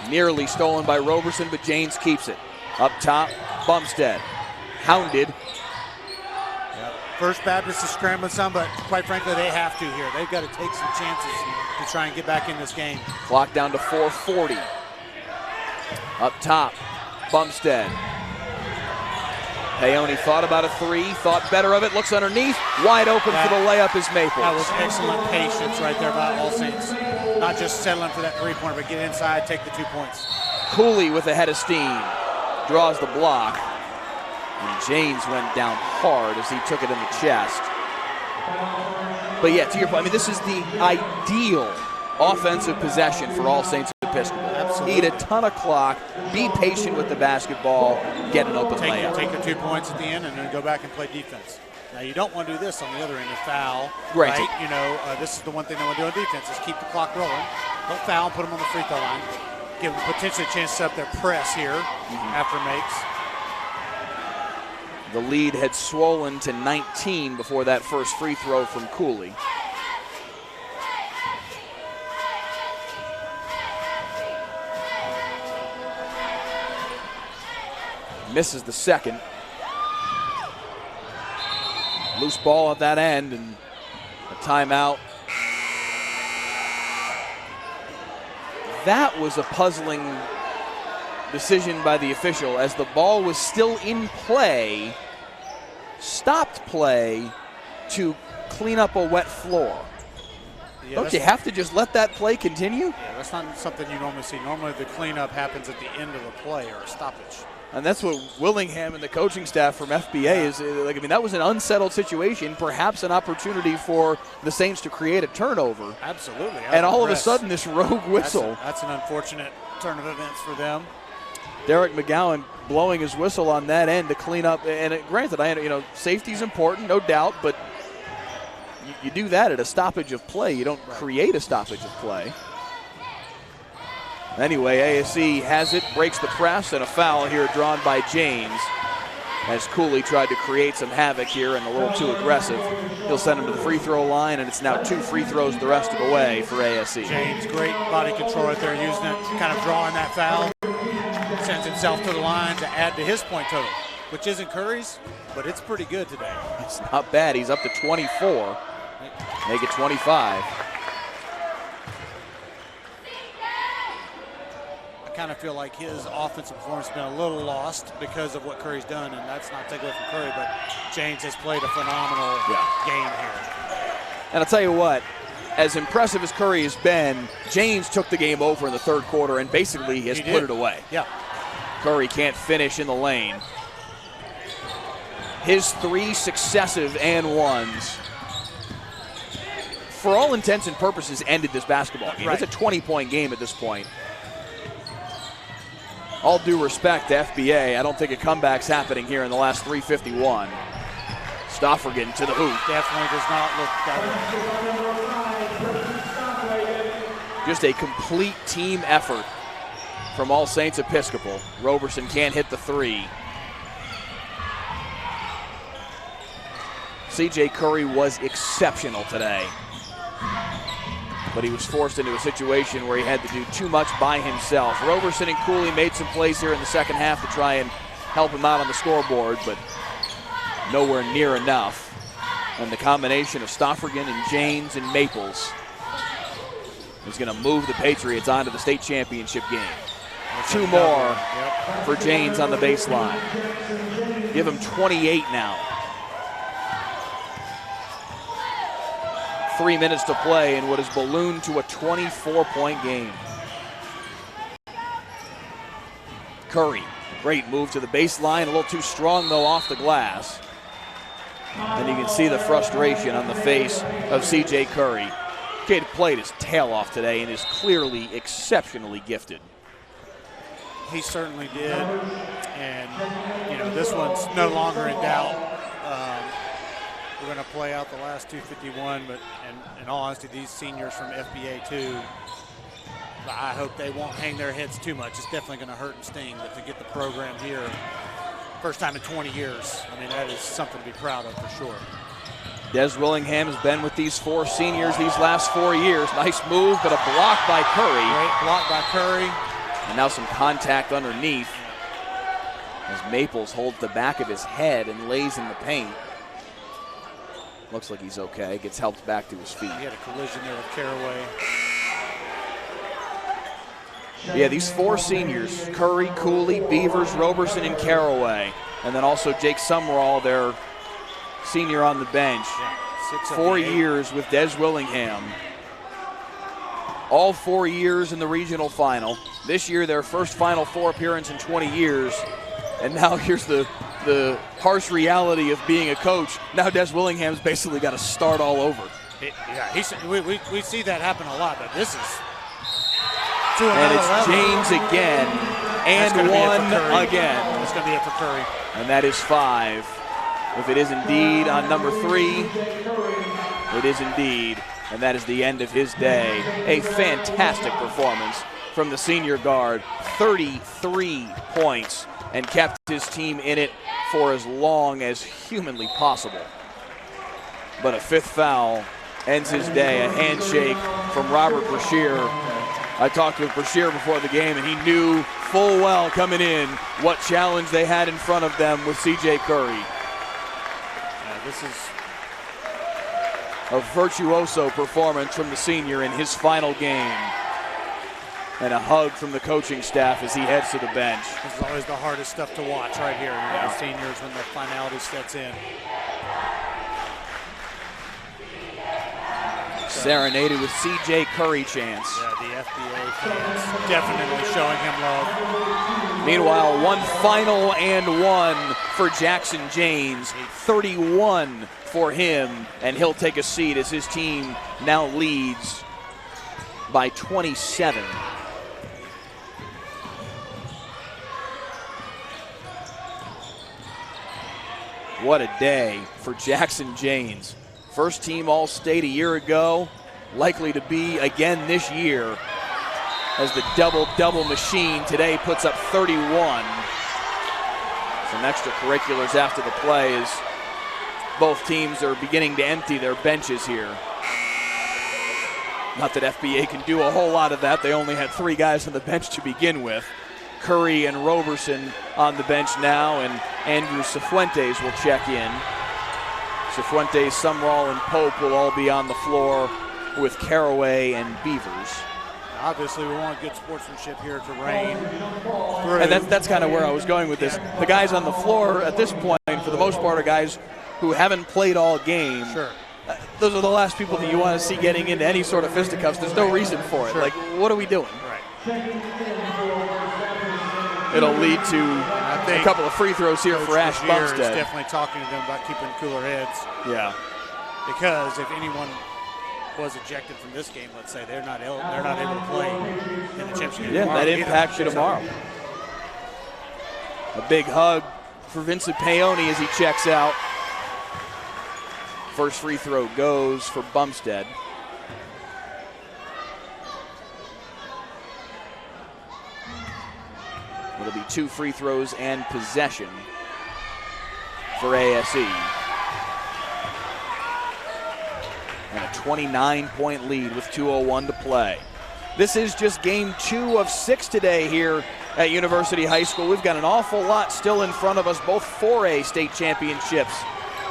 Nearly stolen by Roberson, but Janes keeps it. Up top, Bumstead. Hounded. First Baptist is scrambling some, but quite frankly, they have to here. They've got to take some chances to try and get back in this game. Clock down to 4:40. Up top, Bumstead. Paoni thought about a three, thought better of it, looks underneath, wide open for the layup is Maples. That was excellent patience right there by All Saints. Not just settling for that three-pointer, but get inside, take the 2 points. Cooley with a head of steam, draws the block. And Janes went down hard as he took it in the chest. But yeah, to your point, I mean, this is the ideal offensive possession for All Saints Episcopal. Absolutely. Eat a ton of clock, be patient with the basketball, get an open layup. Take your 2 points at the end and then go back and play defense. Now, you don't want to do this on the other end, a foul. Right. You know, this is the one thing they want to do on defense is keep the clock rolling. Don't foul and put them on the free throw line. Give them potentially a chance to set up their press here after makes. The lead had swollen to 19 before that first free throw from Cooley. Misses the second. Loose ball at that end and a timeout. That was a puzzling decision by the official as the ball was still in play, stopped play to clean up a wet floor. Yeah, don't you have to just let that play continue? Yeah, that's not something you normally see. Normally the cleanup happens at the end of a play or a stoppage. And that's what Willingham and the coaching staff from FBA is like. I mean, that was an unsettled situation, perhaps an opportunity for the Saints to create a turnover. Absolutely. And all of a sudden, this rogue whistle. That's an unfortunate turn of events for them. Derek McGowan blowing his whistle on that end to clean up. And granted, safety is important, no doubt, but you do that at a stoppage of play. You don't create a stoppage of play. Anyway, ASC has it, breaks the press, and a foul here drawn by James as Cooley tried to create some havoc here and a little too aggressive. He'll send him to the free throw line, and it's now 2 free throws the rest of the way for ASC. James, great body control right there, using it, kind of drawing that foul. Sends himself to the line to add to his point total, which isn't Curry's, but it's pretty good today. It's not bad. He's up to 24. Make it 25. I kind of feel like his offensive performance has been a little lost because of what Curry's done, and that's not taken away from Curry, but James has played a phenomenal game here. And I'll tell you what, as impressive as Curry has been, James took the game over in the third quarter and basically has put it away. Yeah. Curry can't finish in the lane. His 3 successive and ones, for all intents and purposes, ended this basketball game. Right. It's a 20-point game at this point. All due respect to FBA, I don't think a comeback's happening here in the last 3:51. Stoffergen to the hoop. Definitely does not look that. Just a complete team effort from All Saints Episcopal. Roberson can't hit the 3. CJ Curry was exceptional today, but he was forced into a situation where he had to do too much by himself. Roberson and Cooley made some plays here in the second half to try and help him out on the scoreboard, but nowhere near enough. And the combination of Stoffergen and James and Maples is going to move the Patriots onto the state championship game. 2 more for James on the baseline. Give him 28 now. 3 minutes to play in what has ballooned to a 24-point game. Curry, great move to the baseline, a little too strong though off the glass. And you can see the frustration on the face of CJ Curry. Kid played his tail off today and is clearly exceptionally gifted. He certainly did, and this one's no longer in doubt. We're going to play out the last 2:51, but in all honesty, these seniors from FBA too, I hope they won't hang their heads too much. It's definitely going to hurt and sting, but to get the program here, first time in 20 years, I mean, that is something to be proud of for sure. Des Willingham has been with these 4 seniors these last 4 years. Nice move, but a block by Curry. Great block by Curry. And now some contact underneath as Maples holds the back of his head and lays in the paint. Looks like he's okay. Gets helped back to his feet. He had a collision there with Caraway. Yeah, these 4 seniors, Curry, Cooley, Beavers, Roberson, and Caraway. And then also Jake Sumrall, their senior on the bench. Yeah, 4 years with Des Willingham. All 4 years in the regional final. This year, their first Final Four appearance in 20 years. And now here's the harsh reality of being a coach. Now Des Willingham's basically got to start all over. We see that happen a lot, but this is and it's level. James again, and one again. That's going to be it for Curry. And that is 5. If it is indeed on number 3, it is indeed. And that is the end of his day. A fantastic performance from the senior guard. 33 points and kept his team in it for as long as humanly possible. But a fifth foul ends his day, a handshake from Robert Brashear. I talked with Brashear before the game, and he knew full well coming in what challenge they had in front of them with C.J. Curry. Yeah, this is a virtuoso performance from the senior in his final game. And a hug from the coaching staff as he heads to the bench. This is always the hardest stuff to watch right here. The seniors when the finality sets in. Serenaded with C.J. Curry chants. Yeah, the FBA fans definitely showing him love. Meanwhile, one final and one for Jackson James. 31 for him, and he'll take a seat as his team now leads by 27. What a day for Jackson James. First team All-State a year ago, likely to be again this year as the double-double machine today puts up 31. Some extracurriculars after the play as both teams are beginning to empty their benches here. Not that FBA can do a whole lot of that. They only had 3 guys on the bench to begin with. Curry and Roberson on the bench now, and Andrew Cifuentes will check in. Cifuentes, Sumrall, and Pope will all be on the floor with Caraway and Beavers. Obviously, we want good sportsmanship here to reign through. And that's kind of where I was going with this. The guys on the floor at this point, for the most part, are guys who haven't played all game. Sure. Those are the last people that you want to see getting into any sort of fisticuffs. There's no reason for it. Sure. Like, what are we doing? Right. It'll lead to a couple of free throws here for Ash Brashear Bumstead. is definitely talking to them about keeping cooler heads. Yeah. Because if anyone was ejected from this game, let's say, they're not able to play in the championship game. Yeah, tomorrow that impacts you tomorrow. A big hug for Vincent Paone as he checks out. First free throw goes for Bumstead. It'll be 2 free throws and possession for ASE. And a 29-point lead with 2:01 to play. This is just game 2 of 6 today here at University High School. We've got an awful lot still in front of us, both 4A state championships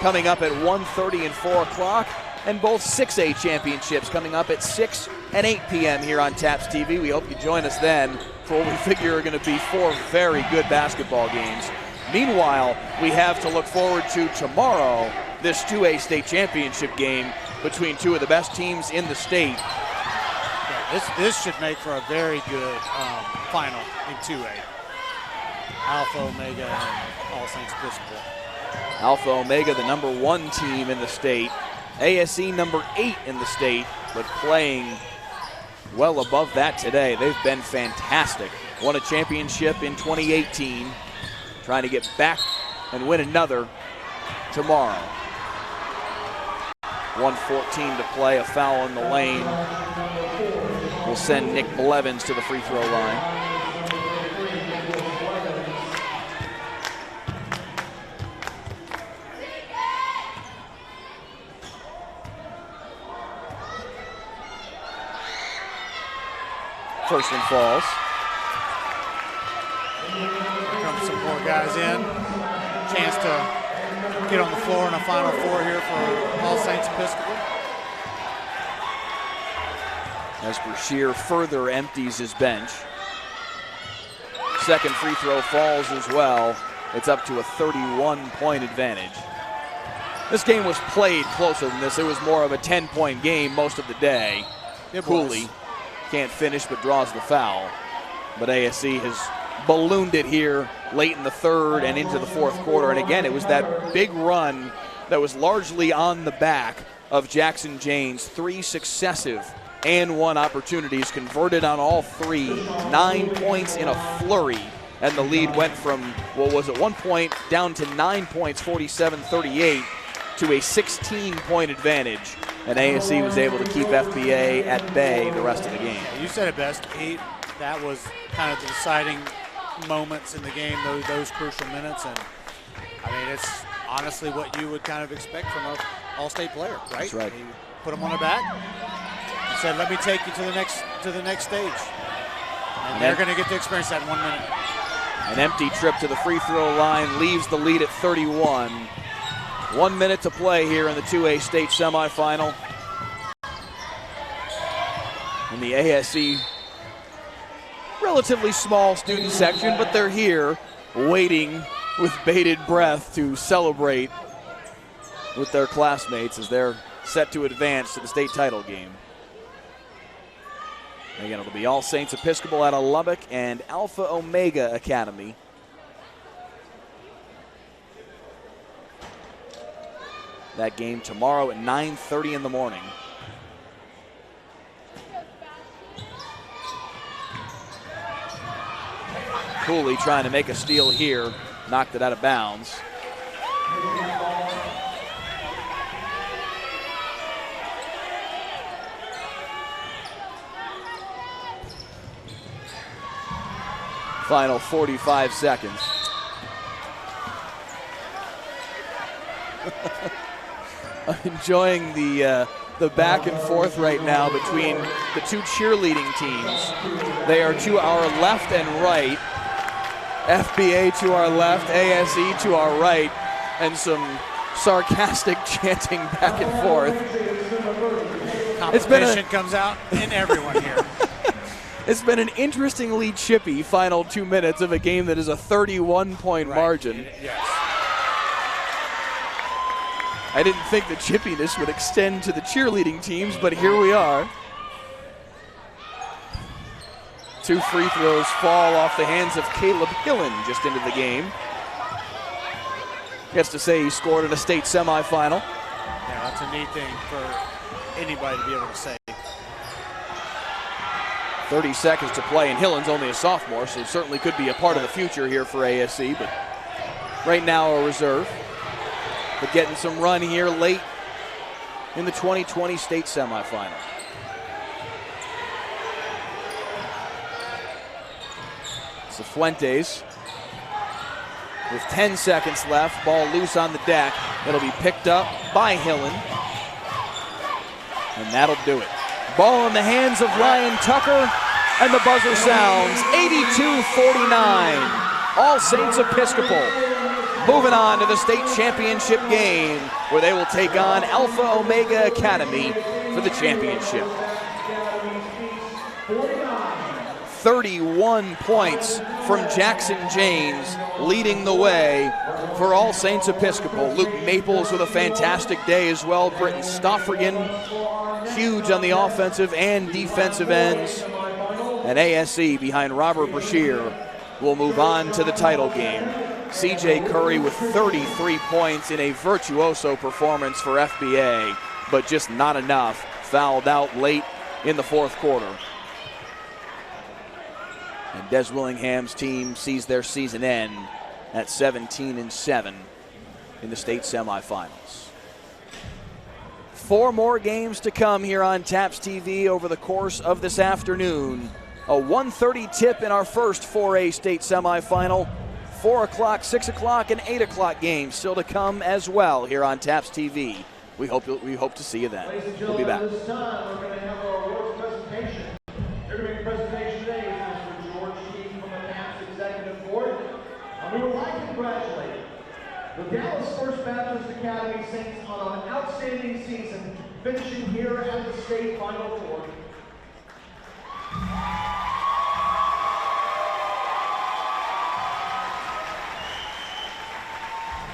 coming up at 1:30 and 4 o'clock, and both 6A championships coming up at 6 and 8 p.m. here on TAPS TV. We hope you join us then for what we figure are going to be 4 very good basketball games. Meanwhile, we have to look forward to tomorrow, this 2A state championship game between 2 of the best teams in the state. Yeah, this should make for a very good final in 2A. Alpha, Omega, and All Saints Episcopal. Alpha Omega, the number 1 team in the state. ASE number 8 in the state, but playing well above that today. They've been fantastic. Won a championship in 2018. Trying to get back and win another tomorrow. 1:14 to play, a foul in the lane. Will send Nick Blevins to the free throw line. First one falls. Here comes some more guys in. Chance to get on the floor in a Final Four here for All Saints Episcopal. As Brashear further empties his bench. Second free throw falls as well. It's up to a 31-point advantage. This game was played closer than this. It was more of a 10-point game most of the day. Cooley can't finish but draws the foul. But ASE has ballooned it here late in the third and into the fourth quarter. And again, it was that big run that was largely on the back of Jackson James. 3 successive and 1 opportunities, converted on all 3. 9 points in a flurry. And the lead went from, what was it, 1 point down to 9 points, 47-38, to a 16-point advantage. And ASE was able to keep FBA at bay the rest of the game. You said it best, Pete. That was kind of the deciding moments in the game, those crucial minutes. And I mean, it's honestly what you would kind of expect from an all-state player, right? That's right. You put them on their back and said, let me take you to the next stage. And they're going to get to experience that in 1 minute. An empty trip to the free throw line leaves the lead at 31. 1 minute to play here in the 2A state semifinal. In the ASC relatively small student section, but they're here waiting with bated breath to celebrate with their classmates as they're set to advance to the state title game. Again, it'll be All Saints Episcopal out of Lubbock and Alpha Omega Academy. That game tomorrow at 9:30 in the morning. Cooley trying to make a steal here, knocked it out of bounds. Final 45 seconds. I'm enjoying the back and forth right now between the two cheerleading teams. They are to our left and right. FBA to our left, ASE to our right, and some sarcastic chanting back and forth. Competition comes out in everyone here. It's been an interestingly chippy final 2 minutes of a game that is a 31-point margin. Yes. I didn't think the chippiness would extend to the cheerleading teams, but here we are. 2 free throws fall off the hands of Caleb Hillen just into the game. Gets to say he scored in a state semifinal. Yeah, that's a neat thing for anybody to be able to say. 30 seconds to play, and Hillen's only a sophomore, so certainly could be a part of the future here for ASC, but right now a reserve. But getting some run here late in the 2020 state semifinal. Cifuentes with 10 seconds left, ball loose on the deck. It'll be picked up by Hillen, and that'll do it. Ball in the hands of Ryan Tucker, and the buzzer sounds 82-49. All Saints Episcopal moving on to the state championship game where they will take on Alpha Omega Academy for the championship. 31 points from Jackson James leading the way for All Saints Episcopal. Luke Maples with a fantastic day as well. Britton Stoffrigan huge on the offensive and defensive ends. And ASC behind Robert Brashear will move on to the title game. CJ Curry with 33 points in a virtuoso performance for FBA, but just not enough. Fouled out late in the fourth quarter. And Des Willingham's team sees their season end at 17-7 in the state semifinals. 4 more games to come here on TAPS TV over the course of this afternoon. A 1:30 tip in our first 4A state semifinal. 4 o'clock, 6 o'clock, and 8 o'clock games still to come as well here on TAPS TV. We hope to see you then. We'll be back. This time we're going to have our awards presentation. Here to make a presentation today is Mr. George Keith from the TAPS Executive Board. And we would like to congratulate the Dallas First Baptist Academy Saints on an outstanding season, finishing here at the state Final Four.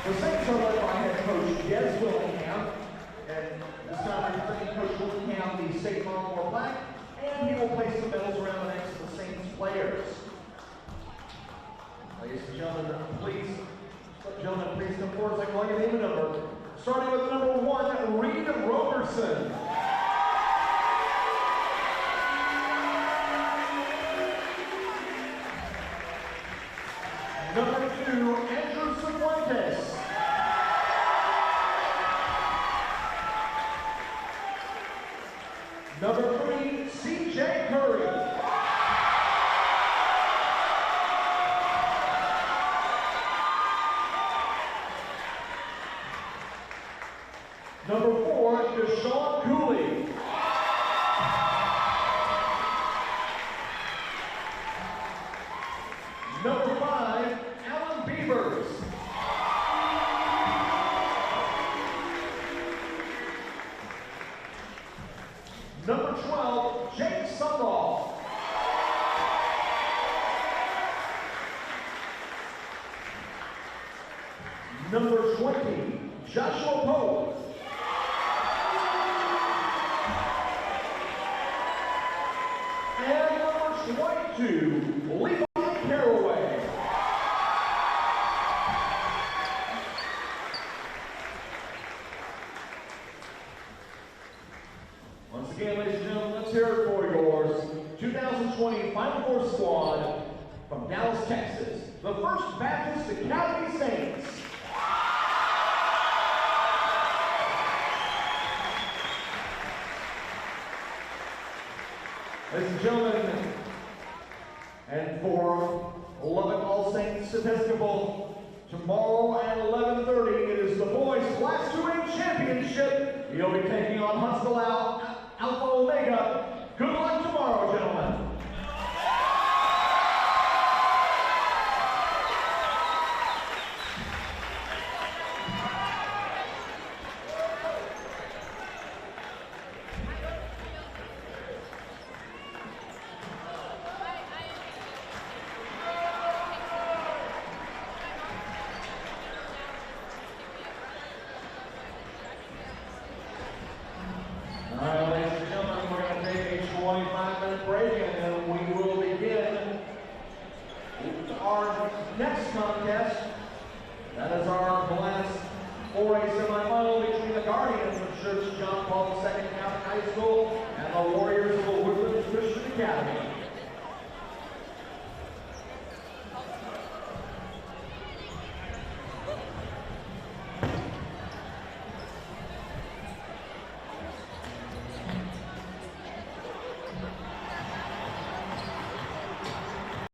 The Saints are led by head coach Des Willingham, and this time representing Coach Willingham, the state Encore plaque, and he will place the medals around the necks of the Saints players. Ladies and gentlemen, please come forward. I call your name and number. Starting with number 1, Reed Roberson. Number 2, Andrew Cifuentes. Number 3, CJ Curry. number 20, Joshua Pope. And number 22, Levi Caraway. Once again, ladies and gentlemen, let's hear it for yours. 2020 Final Four squad from Dallas, Texas, the First Baptist Academy Saints. Ladies and gentlemen, and for Lubbock All Saints Episcopal, tomorrow at 11:30, it is the boys' Class 2A Championship. You'll be taking on Huntsville Alpha Omega. Good luck tomorrow, gentlemen. All right, ladies and gentlemen, we're going to take a 25-minute break, and then we will begin our next contest. That is our Class 4A semifinal between the Guardians of Church John Paul II Catholic High School and the Warriors of